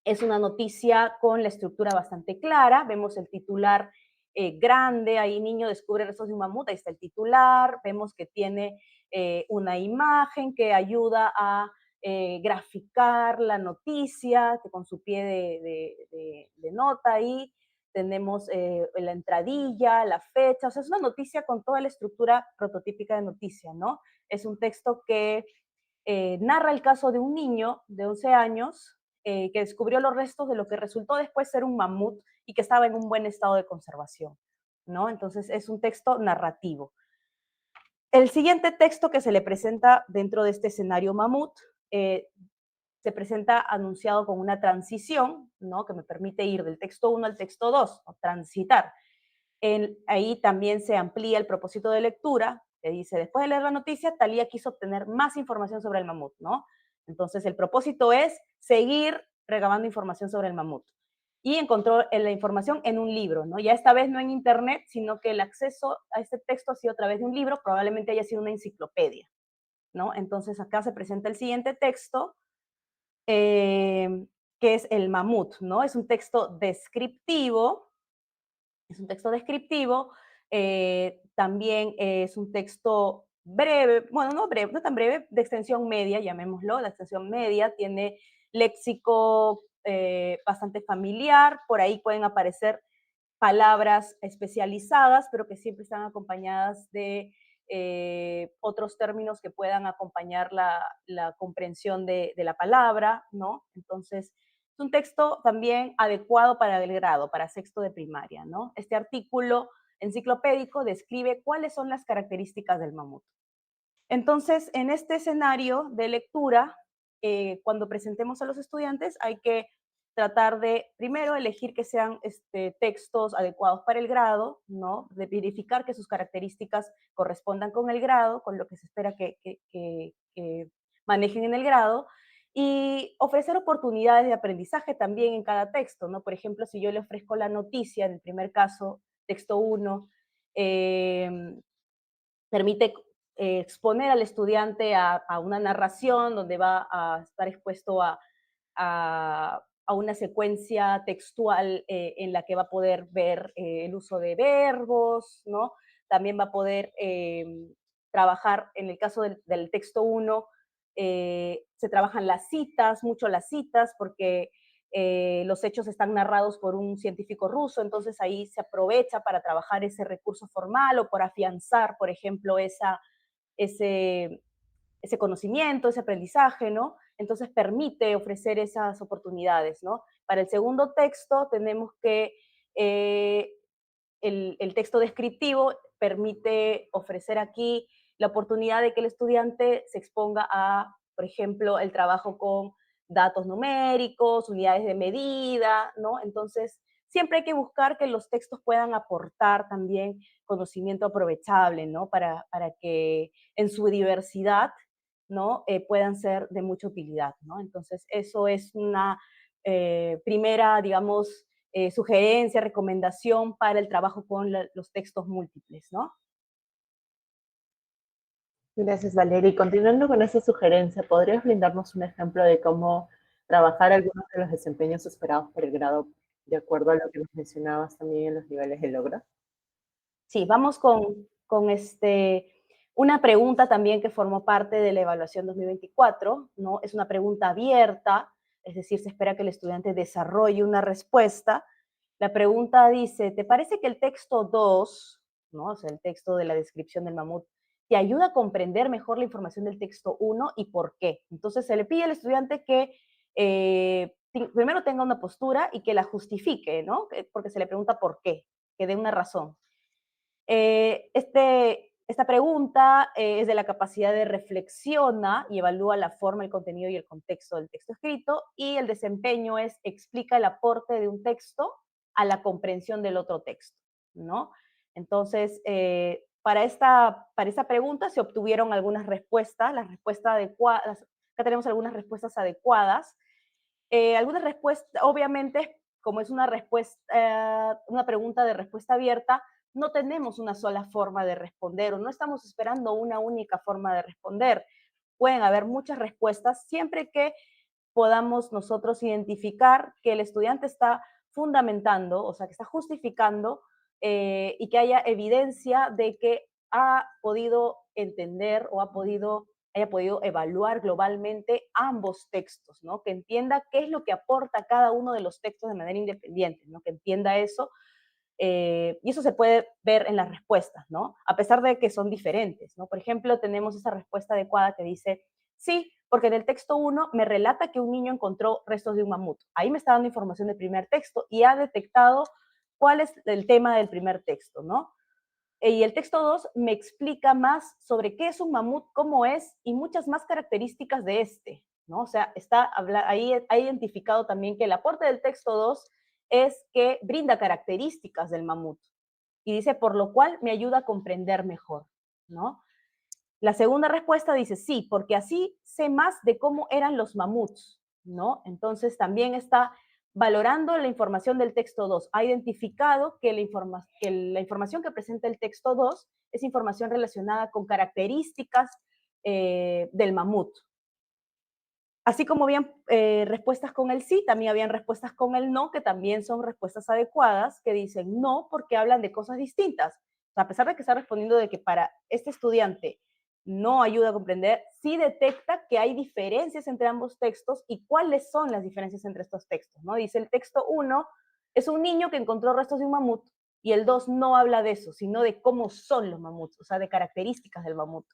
es una noticia con la estructura bastante clara, vemos el titular grande, ahí niño descubre restos de un mamut, ahí está el titular, vemos que tiene una imagen que ayuda a graficar la noticia, que con su pie de nota ahí, tenemos la entradilla, la fecha, o sea, es una noticia con toda la estructura prototípica de noticia, ¿no? Es un texto que narra el caso de un niño de 11 años que descubrió los restos de lo que resultó después ser un mamut y que estaba en un buen estado de conservación, ¿no? Entonces es un texto narrativo. El siguiente texto que se le presenta dentro de este escenario mamut se presenta anunciado con una transición, ¿no? Que me permite ir del texto 1 al texto 2, o transitar. Ahí también se amplía el propósito de lectura, que dice, después de leer la noticia, Thalía quiso obtener más información sobre el mamut, ¿no? Entonces, el propósito es seguir recabando información sobre el mamut. Y encontró la información en un libro, ¿no? Ya esta vez no en internet, sino que el acceso a este texto ha sido a través de un libro, probablemente haya sido una enciclopedia, ¿no? Entonces, acá se presenta el siguiente texto, que es el mamut, ¿no? Es un texto descriptivo, también es un texto breve, bueno, no breve, no tan breve, de extensión media, llamémoslo, de extensión media, tiene léxico bastante familiar, por ahí pueden aparecer palabras especializadas, pero que siempre están acompañadas de otros términos que puedan acompañar la comprensión de la palabra, ¿no? Entonces, es un texto también adecuado para el grado, para sexto de primaria, ¿no? Este artículo enciclopédico describe cuáles son las características del mamut. Entonces, en este escenario de lectura, cuando presentemos a los estudiantes, hay que tratar de, primero, elegir que sean textos adecuados para el grado, ¿no? De verificar que sus características correspondan con el grado, con lo que se espera que manejen en el grado, y ofrecer oportunidades de aprendizaje también en cada texto, ¿no? Por ejemplo, si yo le ofrezco la noticia, en el primer caso, texto 1, permite exponer al estudiante a una narración donde va a estar expuesto a a una secuencia textual en la que va a poder ver el uso de verbos, ¿no? También va a poder trabajar, en el caso del texto 1, se trabajan las citas, mucho las citas, porque los hechos están narrados por un científico ruso, entonces ahí se aprovecha para trabajar ese recurso formal o por afianzar, por ejemplo, ese, ese conocimiento, ese aprendizaje, ¿no? Entonces permite ofrecer esas oportunidades, ¿no? Para el segundo texto tenemos que el texto descriptivo permite ofrecer aquí la oportunidad de que el estudiante se exponga a, por ejemplo, el trabajo con datos numéricos, unidades de medida, ¿no? Entonces, siempre hay que buscar que los textos puedan aportar también conocimiento aprovechable, ¿no? Para que en su diversidad, ¿no? Puedan ser de mucha utilidad, ¿no? Entonces, eso es una primera, digamos, sugerencia, recomendación para el trabajo con los textos múltiples, ¿no? Gracias, Valeria. Y continuando con esa sugerencia, ¿podrías brindarnos un ejemplo de cómo trabajar algunos de los desempeños esperados por el grado de acuerdo a lo que nos mencionabas también en los niveles de logro? Sí, vamos con una pregunta también que formó parte de la evaluación 2024, ¿no? Es una pregunta abierta, es decir, se espera que el estudiante desarrolle una respuesta. La pregunta dice, ¿te parece que el texto 2, ¿no? O sea, el texto de la descripción del mamut, te ayuda a comprender mejor la información del texto 1 y por qué? Entonces se le pide al estudiante que primero tenga una postura y que la justifique, ¿no? Porque se le pregunta por qué, que dé una razón. Esta pregunta es de la capacidad de reflexiona y evalúa la forma, el contenido y el contexto del texto escrito, y el desempeño es explica el aporte de un texto a la comprensión del otro texto, ¿no? Entonces, para esta pregunta se obtuvieron algunas respuestas, las respuestas adecuadas, acá tenemos algunas respuestas adecuadas. Algunas respuestas, obviamente, como es una respuesta, una pregunta de respuesta abierta, no tenemos una sola forma de responder o no estamos esperando una única forma de responder. Pueden haber muchas respuestas siempre que podamos nosotros identificar que el estudiante está fundamentando, o sea, que está justificando y que haya evidencia de que ha podido entender o haya podido evaluar globalmente ambos textos, ¿no? Que entienda qué es lo que aporta cada uno de los textos de manera independiente, ¿no? Que entienda eso. Y eso se puede ver en las respuestas, ¿no? A pesar de que son diferentes, ¿no? Por ejemplo, tenemos esa respuesta adecuada que dice, sí, porque en el texto 1 me relata que un niño encontró restos de un mamut. Ahí me está dando información del primer texto y ha detectado cuál es el tema del primer texto, ¿no? Y el texto 2 me explica más sobre qué es un mamut, cómo es y muchas más características de este, ¿no? O sea, ahí ha identificado también que el aporte del texto 2 es que brinda características del mamut y dice, por lo cual me ayuda a comprender mejor, ¿no? La segunda respuesta dice, sí, porque así sé más de cómo eran los mamuts, ¿no? Entonces también está valorando la información del texto 2. Ha identificado que la información que presenta el texto 2 es información relacionada con características del mamut. Así como habían respuestas con el sí, también habían respuestas con el no, que también son respuestas adecuadas, que dicen no porque hablan de cosas distintas. O sea, a pesar de que está respondiendo de que para este estudiante no ayuda a comprender, sí detecta que hay diferencias entre ambos textos y cuáles son las diferencias entre estos textos, ¿no? Dice el texto 1 es un niño que encontró restos de un mamut y el 2 no habla de eso, sino de cómo son los mamuts, o sea, de características del mamut.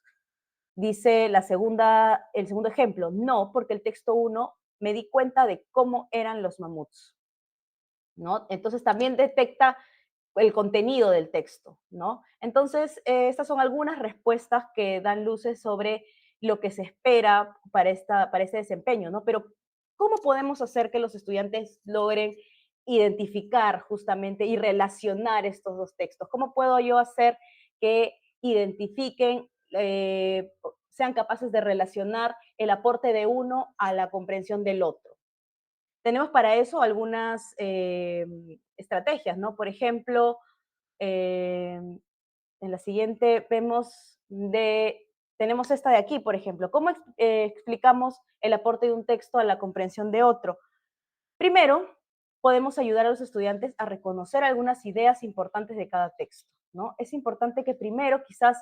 Dice el segundo ejemplo, no, porque el texto 1 me di cuenta de cómo eran los mamuts, ¿no? Entonces también detecta el contenido del texto, ¿no? Entonces, estas son algunas respuestas que dan luces sobre lo que se espera para este desempeño, ¿no? Pero, ¿cómo podemos hacer que los estudiantes logren identificar justamente y relacionar estos dos textos? ¿Cómo puedo yo hacer que identifiquen, sean capaces de relacionar el aporte de uno a la comprensión del otro? Tenemos para eso algunas estrategias, ¿no? Por ejemplo, en la siguiente vemos de tenemos esta de aquí, por ejemplo. ¿Cómo explicamos el aporte de un texto a la comprensión de otro? Primero, podemos ayudar a los estudiantes a reconocer algunas ideas importantes de cada texto, ¿no? Es importante que primero quizás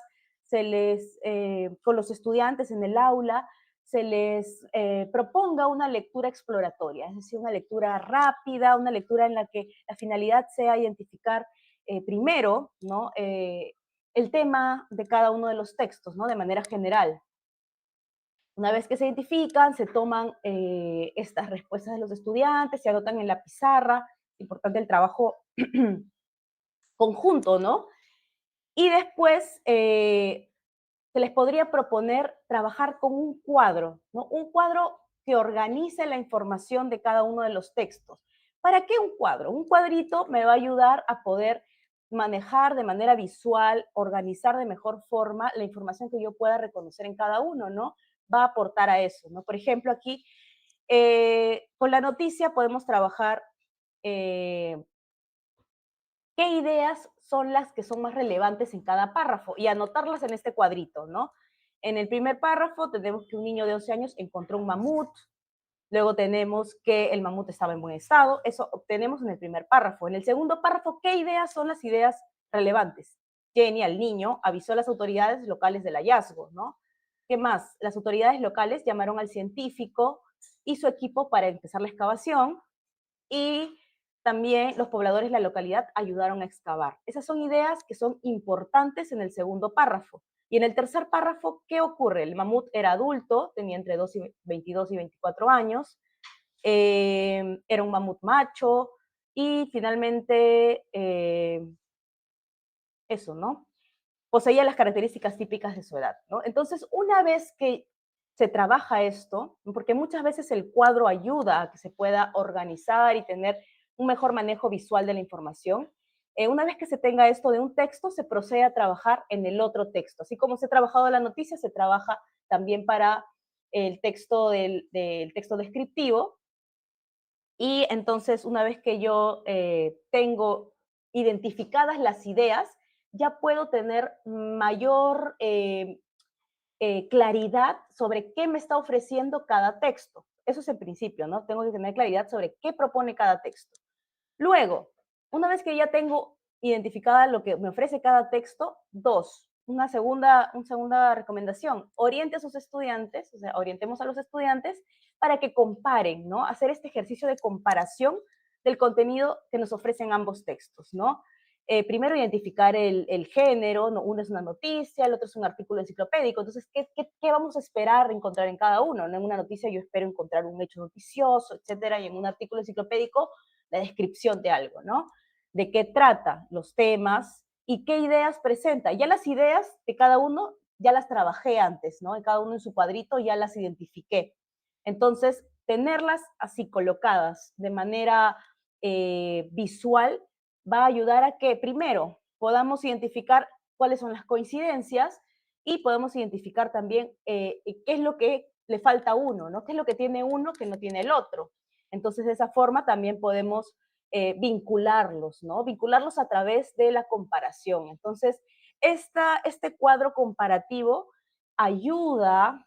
con los estudiantes en el aula, se les proponga una lectura exploratoria, es decir, una lectura rápida, una lectura en la que la finalidad sea identificar primero, ¿no? El tema de cada uno de los textos, ¿no? De manera general. Una vez que se identifican, se toman estas respuestas de los estudiantes, se anotan en la pizarra, es importante el trabajo conjunto, ¿no? Y después se les podría proponer trabajar con un cuadro, ¿no? Un cuadro que organice la información de cada uno de los textos. ¿Para qué un cuadro? Un cuadrito me va a ayudar a poder manejar de manera visual, organizar de mejor forma la información que yo pueda reconocer en cada uno, ¿no? Va a aportar a eso, ¿no? Por ejemplo, aquí con la noticia podemos trabajar qué ideas son las que son más relevantes en cada párrafo y anotarlas en este cuadrito, ¿no? En el primer párrafo tenemos que un niño de 11 años encontró un mamut, luego tenemos que el mamut estaba en buen estado, eso obtenemos en el primer párrafo. En el segundo párrafo, ¿qué ideas son las ideas relevantes? Jenny, al niño, avisó a las autoridades locales del hallazgo, ¿no? ¿Qué más? Las autoridades locales llamaron al científico y su equipo para empezar la excavación y también los pobladores de la localidad ayudaron a excavar. Esas son ideas que son importantes en el segundo párrafo. Y en el tercer párrafo, ¿qué ocurre? El mamut era adulto, tenía entre 22 y 24 años, era un mamut macho y finalmente eso, ¿no? Poseía las características típicas de su edad, ¿no? Entonces, una vez que se trabaja esto, porque muchas veces el cuadro ayuda a que se pueda organizar y tener un mejor manejo visual de la información. Una vez que se tenga esto de un texto, se procede a trabajar en el otro texto. Así como se ha trabajado la noticia, se trabaja también para el texto del texto descriptivo. Y entonces, una vez que yo tengo identificadas las ideas, ya puedo tener mayor claridad sobre qué me está ofreciendo cada texto. Eso es el principio, ¿no? Tengo que tener claridad sobre qué propone cada texto. Luego, una vez que ya tengo identificada lo que me ofrece cada texto, una segunda recomendación, oriente a sus estudiantes, o sea, orientemos a los estudiantes para que comparen, ¿no? Hacer este ejercicio de comparación del contenido que nos ofrecen ambos textos, ¿no? Primero identificar el género, ¿no? Uno es una noticia, el otro es un artículo enciclopédico, entonces, ¿qué vamos a esperar encontrar en cada uno? ¿No? En una noticia yo espero encontrar un hecho noticioso, etcétera, y en un artículo enciclopédico la descripción de algo, ¿no? De qué trata, los temas y qué ideas presenta. Ya las ideas de cada uno ya las trabajé antes, ¿no? En cada uno en su cuadrito ya las identifiqué. Entonces, tenerlas así colocadas de manera visual va a ayudar a que, primero, podamos identificar cuáles son las coincidencias y podemos identificar también qué es lo que le falta a uno, ¿no? ¿Qué es lo que tiene uno que no tiene el otro? Entonces, de esa forma también podemos vincularlos, ¿no? Vincularlos a través de la comparación. Entonces, este cuadro comparativo ayuda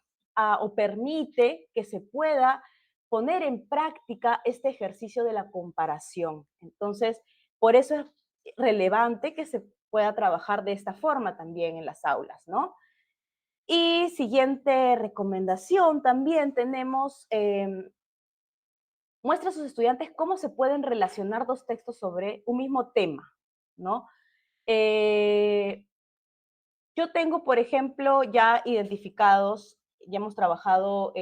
o permite que se pueda poner en práctica este ejercicio de la comparación. Entonces, por eso es relevante que se pueda trabajar de esta forma también en las aulas, ¿no? Y siguiente recomendación también tenemos, muestra a sus estudiantes cómo se pueden relacionar dos textos sobre un mismo tema, ¿no? Yo tengo, por ejemplo, ya identificados, ya hemos trabajado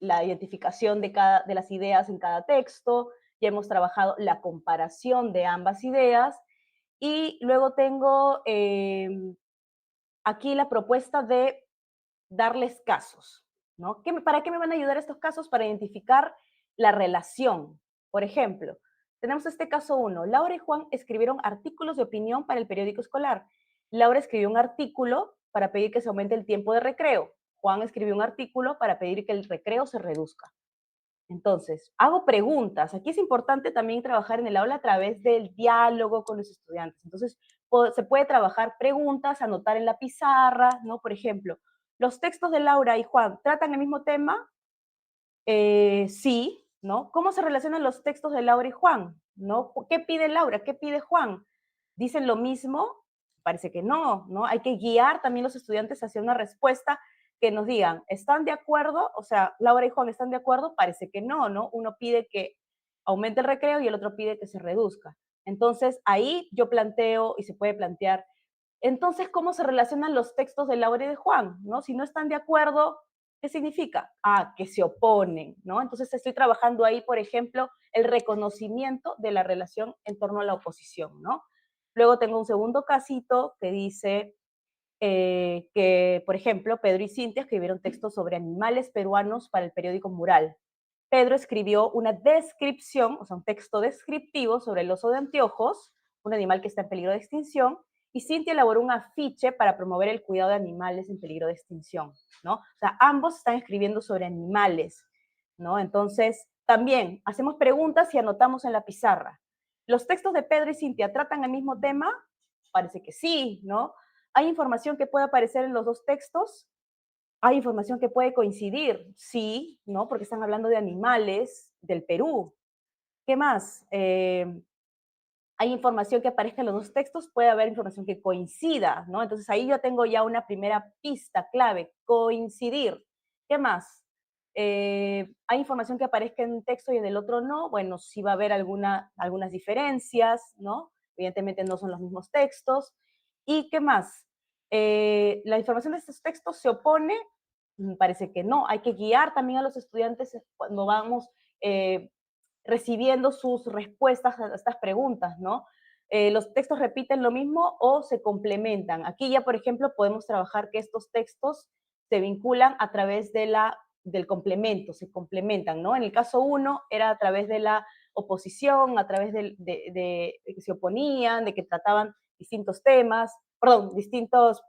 la identificación de las ideas en cada texto, ya hemos trabajado la comparación de ambas ideas y luego tengo aquí la propuesta de darles casos, ¿no? ¿Para qué me van a ayudar estos casos? Para identificar la relación. Por ejemplo, tenemos este caso 1. Laura y Juan escribieron artículos de opinión para el periódico escolar. Laura escribió un artículo para pedir que se aumente el tiempo de recreo. Juan escribió un artículo para pedir que el recreo se reduzca. Entonces, hago preguntas. Aquí es importante también trabajar en el aula a través del diálogo con los estudiantes. Entonces, se puede trabajar preguntas, anotar en la pizarra, ¿no? Por ejemplo, ¿Los textos de Laura y Juan tratan el mismo tema? Sí, ¿no? ¿Cómo se relacionan los textos de Laura y Juan? ¿No? ¿Qué pide Laura? ¿Qué pide Juan? ¿Dicen lo mismo? Parece que no, ¿no? Hay que guiar también los estudiantes hacia una respuesta que nos digan, ¿están de acuerdo? O sea, Laura y Juan están de acuerdo, parece que no, ¿no? Uno pide que aumente el recreo y el otro pide que se reduzca. Entonces, ahí yo planteo y se puede plantear, entonces, ¿cómo se relacionan los textos de Laura y de Juan? ¿No? Si no están de acuerdo, ¿qué significa? Ah, que se oponen, ¿no? Entonces estoy trabajando ahí, por ejemplo, el reconocimiento de la relación en torno a la oposición, ¿no? Luego tengo un segundo casito que dice que, por ejemplo, Pedro y Cintia escribieron textos sobre animales peruanos para el periódico Mural. Pedro escribió una descripción, o sea, un texto descriptivo sobre el oso de anteojos, un animal que está en peligro de extinción, y Cintia elaboró un afiche para promover el cuidado de animales en peligro de extinción, ¿no? O sea, ambos están escribiendo sobre animales, ¿no? Entonces, también hacemos preguntas y anotamos en la pizarra. ¿Los textos de Pedro y Cintia tratan el mismo tema? Parece que sí, ¿no? ¿Hay información que puede aparecer en los dos textos? ¿Hay información que puede coincidir? Sí, ¿no? Porque están hablando de animales del Perú. ¿Qué más? Hay información que aparezca en los dos textos, puede haber información que coincida, ¿no? Entonces ahí yo tengo ya una primera pista clave, coincidir. ¿Qué más? ¿Hay información que aparezca en un texto y en el otro no? Bueno, sí va a haber algunas diferencias, ¿no? Evidentemente no son los mismos textos. ¿Y qué más? ¿La información de estos textos se opone? Parece que no. Hay que guiar también a los estudiantes cuando vamos recibiendo sus respuestas a estas preguntas, ¿no? Los textos repiten lo mismo o se complementan. Aquí ya, por ejemplo, podemos trabajar que estos textos se vinculan a través del complemento, se complementan, ¿no? En el caso 1 era a través de la oposición, a través de que se oponían, de que trataban distintos temas, perdón, distintas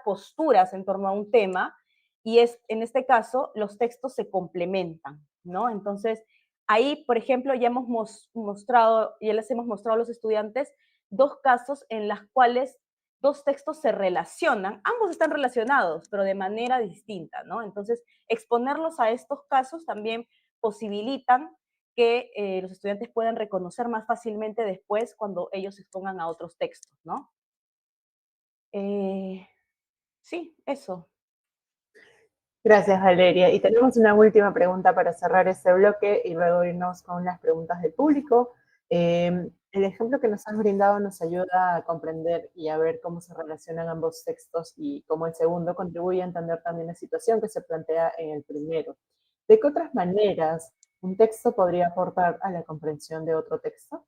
posturas en torno a un tema, y en este caso los textos se complementan, ¿no? Entonces, ahí, por ejemplo, ya les hemos mostrado a los estudiantes dos casos en los cuales dos textos se relacionan, ambos están relacionados, pero de manera distinta, ¿no? Entonces, exponerlos a estos casos también posibilitan que los estudiantes puedan reconocer más fácilmente después cuando ellos se expongan a otros textos, ¿no? Sí, eso. Gracias, Valeria. Y tenemos una última pregunta para cerrar este bloque y luego irnos con las preguntas del público. El ejemplo que nos has brindado nos ayuda a comprender y a ver cómo se relacionan ambos textos y cómo el segundo contribuye a entender también la situación que se plantea en el primero. ¿De qué otras maneras un texto podría aportar a la comprensión de otro texto?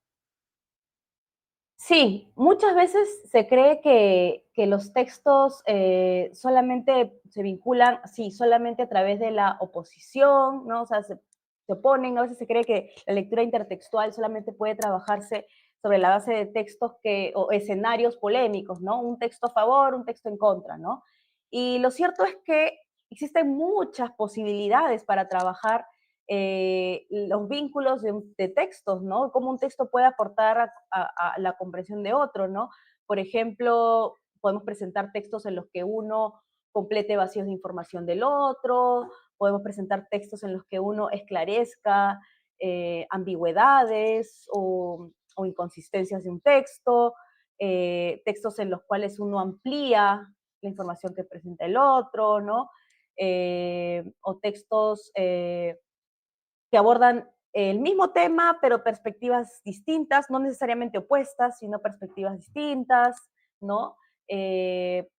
Sí, muchas veces se cree que los textos solamente se vinculan, sí, solamente a través de la oposición, ¿no? O sea, se oponen, a veces se cree que la lectura intertextual solamente puede trabajarse sobre la base de textos o escenarios polémicos, ¿no? Un texto a favor, un texto en contra, ¿no? Y lo cierto es que existen muchas posibilidades para trabajar los vínculos de textos, ¿no? Cómo un texto puede aportar a la comprensión de otro, ¿no? Por ejemplo, podemos presentar textos en los que uno complete vacíos de información del otro, podemos presentar textos en los que uno esclarezca ambigüedades o inconsistencias de un texto, textos en los cuales uno amplía la información que presenta el otro, ¿no? O textos que abordan el mismo tema, pero perspectivas distintas, no necesariamente opuestas, sino perspectivas distintas, ¿no? Eh,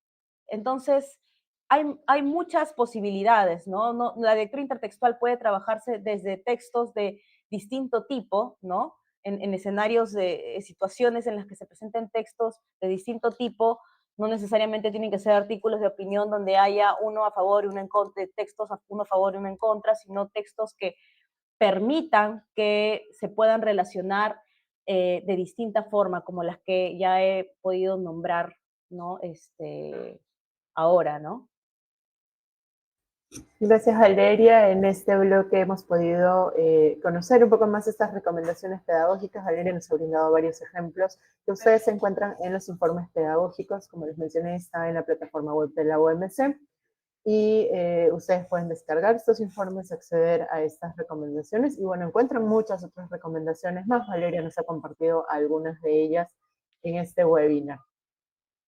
entonces, hay muchas posibilidades, ¿no? La lectura intertextual puede trabajarse desde textos de distinto tipo, ¿no? En escenarios de situaciones en las que se presenten textos de distinto tipo, no necesariamente tienen que ser artículos de opinión donde haya uno a favor y uno en contra, textos uno a favor y uno en contra, sino textos que permitan que se puedan relacionar de distinta forma, como las que ya he podido nombrar, ¿no? Ahora, ¿no? Gracias, Valeria. En este bloque hemos podido conocer un poco más estas recomendaciones pedagógicas. Valeria nos ha brindado varios ejemplos que ustedes encuentran en los informes pedagógicos. Como les mencioné, está en la plataforma web de la UMC. y ustedes pueden descargar estos informes, acceder a estas recomendaciones y bueno, encuentran muchas otras recomendaciones más. Valeria nos ha compartido algunas de ellas en este webinar.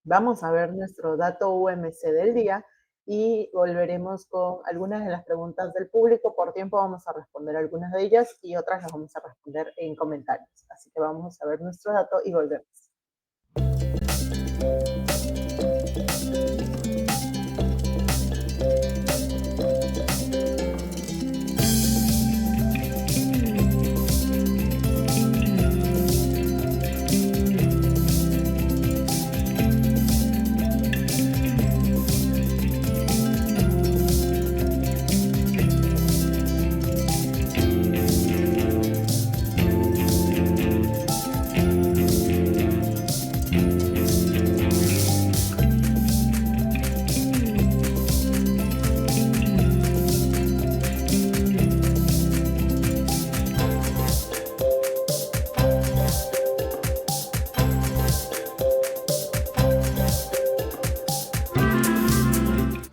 Vamos a ver nuestro dato UMC del día y volveremos con algunas de las preguntas del público. Por tiempo vamos a responder algunas de ellas y otras las vamos a responder en comentarios. Así que vamos a ver nuestro dato y volvemos.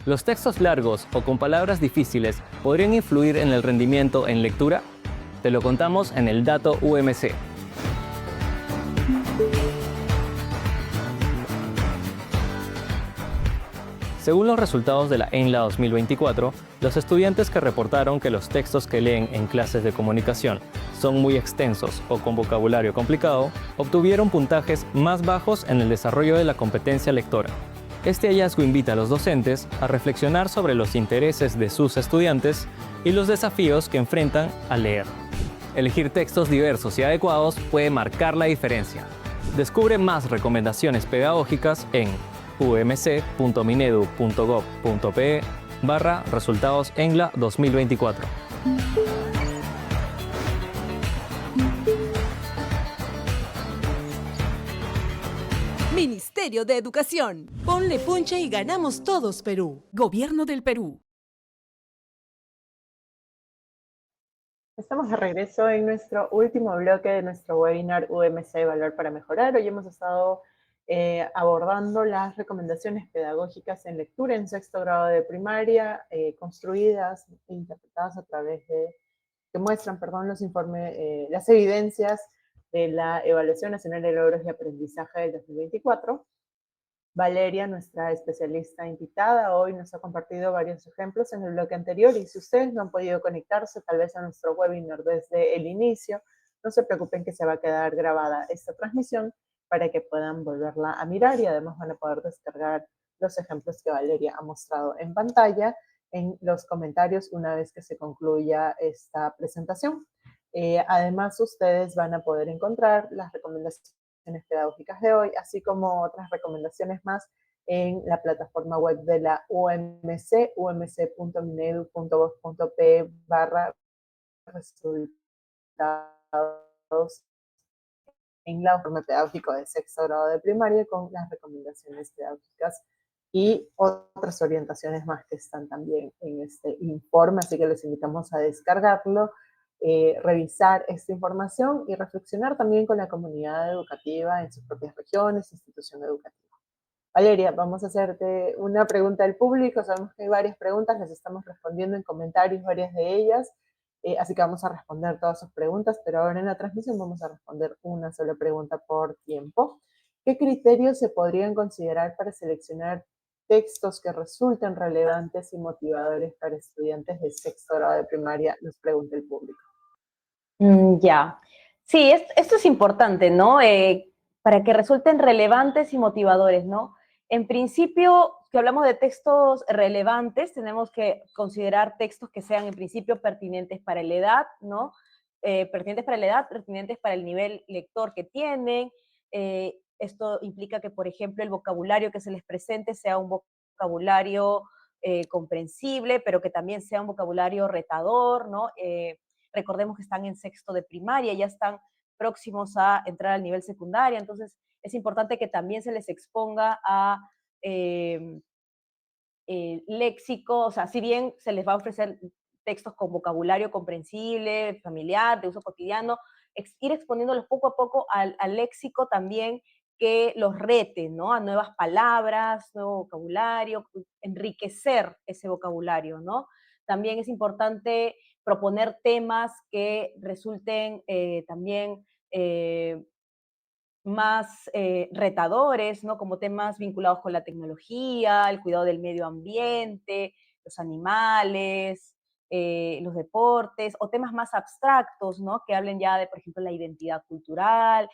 ¿Los textos largos o con palabras difíciles podrían influir en el rendimiento en lectura? Te lo contamos en el dato UMC. Según los resultados de la ENLA 2024, los estudiantes que reportaron que los textos que leen en clases de comunicación son muy extensos o con vocabulario complicado, obtuvieron puntajes más bajos en el desarrollo de la competencia lectora. Este hallazgo invita a los docentes a reflexionar sobre los intereses de sus estudiantes y los desafíos que enfrentan al leer. Elegir textos diversos y adecuados puede marcar la diferencia. Descubre más recomendaciones pedagógicas en umc.minedu.gov.pe/resultados ENLA 2024. Ministerio de Educación. Ponle punche y ganamos todos Perú. Gobierno del Perú. Estamos de regreso en nuestro último bloque de nuestro webinar UMC Evaluar para Mejorar. Hoy hemos estado abordando las recomendaciones pedagógicas en lectura en sexto grado de primaria, construidas e interpretadas a través de, que muestran, los informes, las evidencias de la Evaluación Nacional de Logros y Aprendizaje del 2024. Valeria, nuestra especialista invitada, hoy nos ha compartido varios ejemplos en el bloque anterior y si ustedes no han podido conectarse tal vez a nuestro webinar desde el inicio, no se preocupen que se va a quedar grabada esta transmisión para que puedan volverla a mirar y además van a poder descargar los ejemplos que Valeria ha mostrado en pantalla en los comentarios una vez que se concluya esta presentación. Además, ustedes van a poder encontrar las recomendaciones pedagógicas de hoy, así como otras recomendaciones más en la plataforma web de la UMC, umc.minedu.gov.pe/resultados en la informe pedagógico de sexto grado de primaria con las recomendaciones pedagógicas y otras orientaciones más que están también en este informe, así que les invitamos a descargarlo, revisar esta información y reflexionar también con la comunidad educativa en sus propias regiones, institución educativa. Valeria, vamos a hacerte una pregunta del público. Sabemos que hay varias preguntas, las estamos respondiendo en comentarios, varias de ellas, así que vamos a responder todas sus preguntas, pero ahora en la transmisión vamos a responder una sola pregunta por tiempo. ¿Qué criterios se podrían considerar para seleccionar textos que resulten relevantes y motivadores para estudiantes de sexto grado de primaria? Nos pregunta el público. Ya. Sí, esto es importante, ¿no? Para que resulten relevantes y motivadores, ¿no? En principio, si hablamos de textos relevantes, tenemos que considerar textos que sean en principio pertinentes para la edad, ¿no? Pertinentes para la edad, pertinentes para el nivel lector que tienen. Esto implica que, por ejemplo, el vocabulario que se les presente sea un vocabulario comprensible, pero que también sea un vocabulario retador, ¿no? Recordemos que están en sexto de primaria, ya están próximos a entrar al nivel secundaria, entonces es importante que también se les exponga a léxico, o sea, si bien se les va a ofrecer textos con vocabulario comprensible, familiar, de uso cotidiano, ir exponiéndolos poco a poco al léxico también que los rete, ¿no? A nuevas palabras, nuevo vocabulario, enriquecer ese vocabulario, ¿no? También es importante proponer temas que resulten también más retadores, ¿no? Como temas vinculados con la tecnología, el cuidado del medio ambiente, los animales, los deportes, o temas más abstractos, ¿no? Que hablen ya de, por ejemplo, la identidad cultural.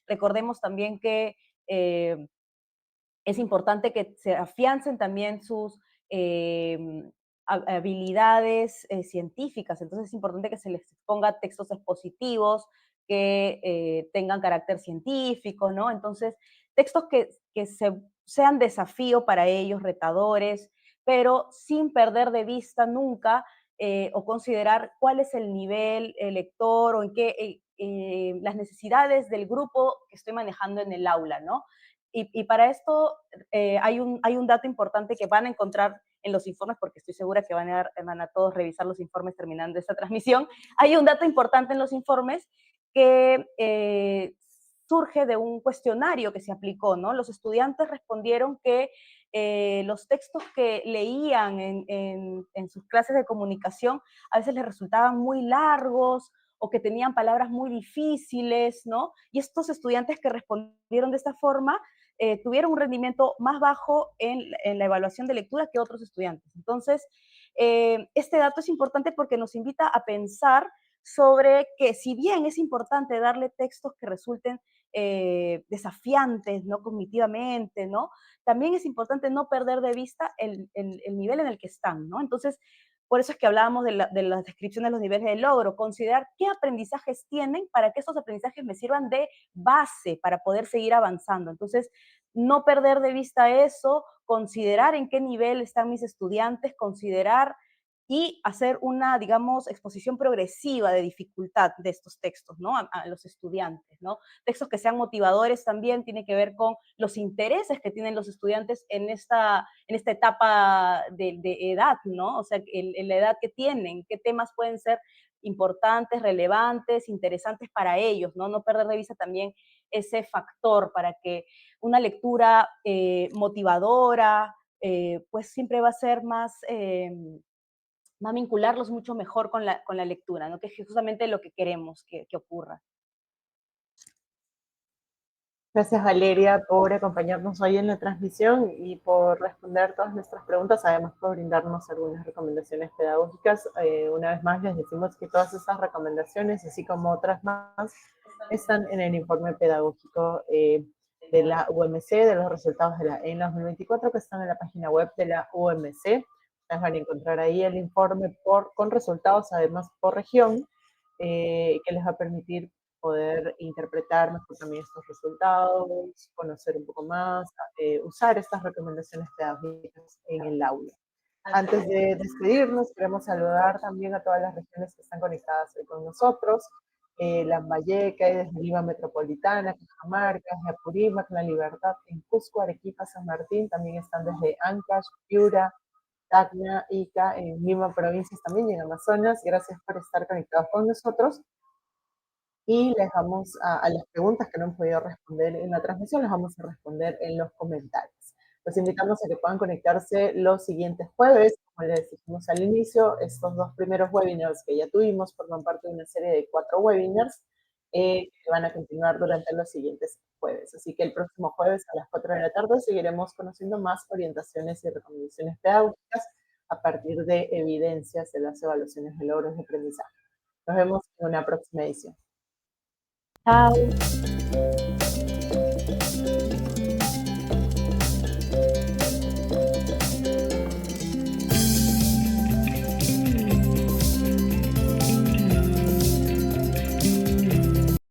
Recordemos también que es importante que se afiancen también sus habilidades científicas. Entonces es importante que se les ponga textos expositivos que tengan carácter científico, ¿no? Entonces, textos que sean desafío para ellos, retadores, pero sin perder de vista nunca o considerar cuál es el nivel lector o en qué las necesidades del grupo que estoy manejando en el aula, ¿no? Y para esto hay un dato importante que van a encontrar en los informes, porque estoy segura que van a todos revisar los informes terminando esta transmisión. Hay un dato importante en los informes que surge de un cuestionario que se aplicó, ¿no? Los estudiantes respondieron que los textos que leían en sus clases de comunicación a veces les resultaban muy largos o que tenían palabras muy difíciles, ¿no? Y estos estudiantes que respondieron de esta forma tuvieron un rendimiento más bajo en la evaluación de lectura que otros estudiantes. Entonces, este dato es importante porque nos invita a pensar sobre que si bien es importante darle textos que resulten desafiantes, ¿no? Cognitivamente, ¿no? También es importante no perder de vista el nivel en el que están, ¿no? Entonces, por eso es que hablábamos de las descripciones de los niveles de logro, considerar qué aprendizajes tienen para que esos aprendizajes me sirvan de base para poder seguir avanzando. Entonces, no perder de vista eso, considerar en qué nivel están mis estudiantes, considerar y hacer una, digamos, exposición progresiva de dificultad de estos textos, ¿no? A los estudiantes, ¿no? Textos que sean motivadores también, tiene que ver con los intereses que tienen los estudiantes en esta etapa de edad, ¿no? O sea, en la edad que tienen, qué temas pueden ser importantes, relevantes, interesantes para ellos, ¿no? No perder de vista también ese factor para que una lectura motivadora, pues siempre va a ser más... va a vincularlos mucho mejor con la lectura, ¿no? Que es justamente lo que queremos que ocurra. Gracias, Valeria, por acompañarnos hoy en la transmisión y por responder todas nuestras preguntas, además por brindarnos algunas recomendaciones pedagógicas. Una vez más les decimos que todas esas recomendaciones, así como otras más, están en el informe pedagógico de la UMC, de los resultados de la ENLA 2024, que están en la página web de la UMC. Ustedes van a encontrar ahí el informe con resultados, además por región, que les va a permitir poder interpretar mejor también estos resultados, conocer un poco más, usar estas recomendaciones pedagógicas en el aula. Antes de despedirnos, queremos saludar también a todas las regiones que están conectadas hoy con nosotros. Lambayeque, desde Lima Metropolitana, Cajamarca, Apurímac, La Libertad, en Cusco, Arequipa, San Martín, también están desde Ancash, Piura, Tacna, Ica, en Lima provincias también y en Amazonas. Gracias por estar conectados con nosotros. Y les vamos a las preguntas que no hemos podido responder en la transmisión, las vamos a responder en los comentarios. Los invitamos a que puedan conectarse los siguientes jueves. Como les dijimos al inicio, estos dos primeros webinars que ya tuvimos forman parte de una serie de 4 webinars que van a continuar durante los siguientes jueves. Así que el próximo jueves a las 4 de la tarde seguiremos conociendo más orientaciones y recomendaciones pedagógicas a partir de evidencias de las evaluaciones de logros de aprendizaje. Nos vemos en una próxima edición. Chao.